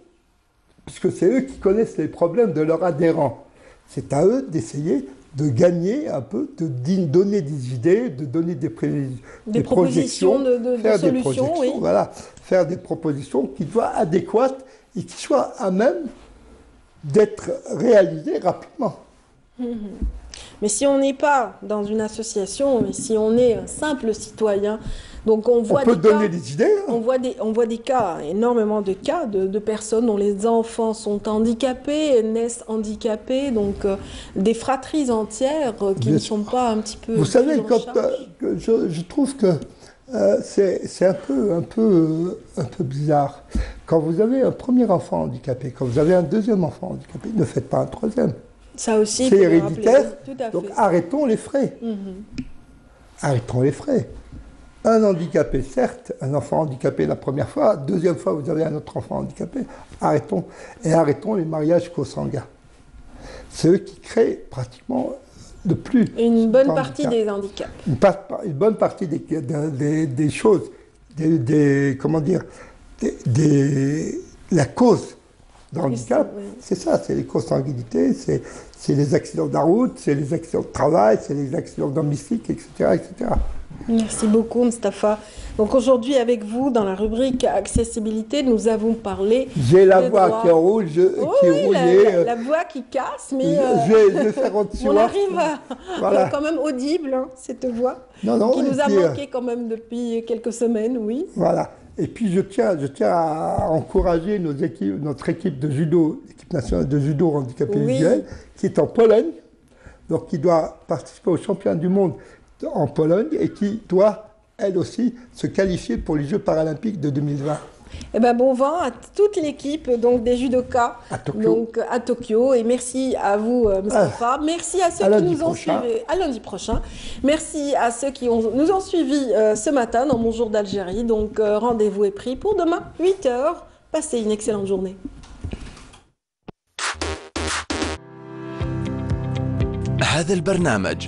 puisque c'est eux qui connaissent les problèmes de leurs adhérents. C'est à eux d'essayer de gagner un peu, de donner des idées, de donner des propositions, faire des des solutions, oui. Voilà, faire des propositions qui soient adéquates et qui soient à même d'être réalisées rapidement. Mais si on n'est pas dans une association, mais si on est un simple citoyen, donc on voit des idées. Hein. On voit des cas, énormément de cas de personnes dont les enfants sont handicapés, naissent handicapés, donc des fratries entières qui ne sont pas un petit peu... Vous savez, je trouve que c'est un peu bizarre. Quand vous avez un premier enfant handicapé, quand vous avez un deuxième enfant handicapé, ne faites pas un troisième. Ça aussi, c'est héréditaire, donc fait. Arrêtons les frais. Arrêtons les frais. Un handicapé, certes, un enfant handicapé la première fois, deuxième fois vous avez un autre enfant handicapé, arrêtons. Et arrêtons les mariages consanguins. C'est eux qui créent pratiquement le plus. Une bonne partie des handicaps. Une bonne partie des choses, comment dire, la cause d'handicap, c'est ça, c'est les consanguinités, c'est les accidents de la route, c'est les accidents de travail, c'est les accidents domestiques, etc., etc. Merci beaucoup, Mustapha. Donc aujourd'hui, avec vous, dans la rubrique accessibilité, nous avons parlé. J'ai la voix qui roule, la voix qui casse, mais je vais faire au-dessus. On arrive à quand même audible, hein, cette voix, qui nous a manqué quand même depuis quelques semaines, oui. Voilà. Et puis je tiens à encourager notre équipe de judo, l'équipe nationale de judo handicapés visuels, qui est en Pologne, donc qui doit participer aux championnats du monde en Pologne et qui doit, elle aussi, se qualifier pour les Jeux paralympiques de 2020. Eh ben, bon vent à toute l'équipe des judokas à Tokyo. Et merci à vous, Mustapha. Merci à ceux qui nous ont suivis. À lundi prochain. Merci à ceux qui nous ont suivis ce matin dans Mon Jour d'Algérie. Donc, rendez-vous est pris pour demain, 8h. Passez une excellente journée. هذا البرنامج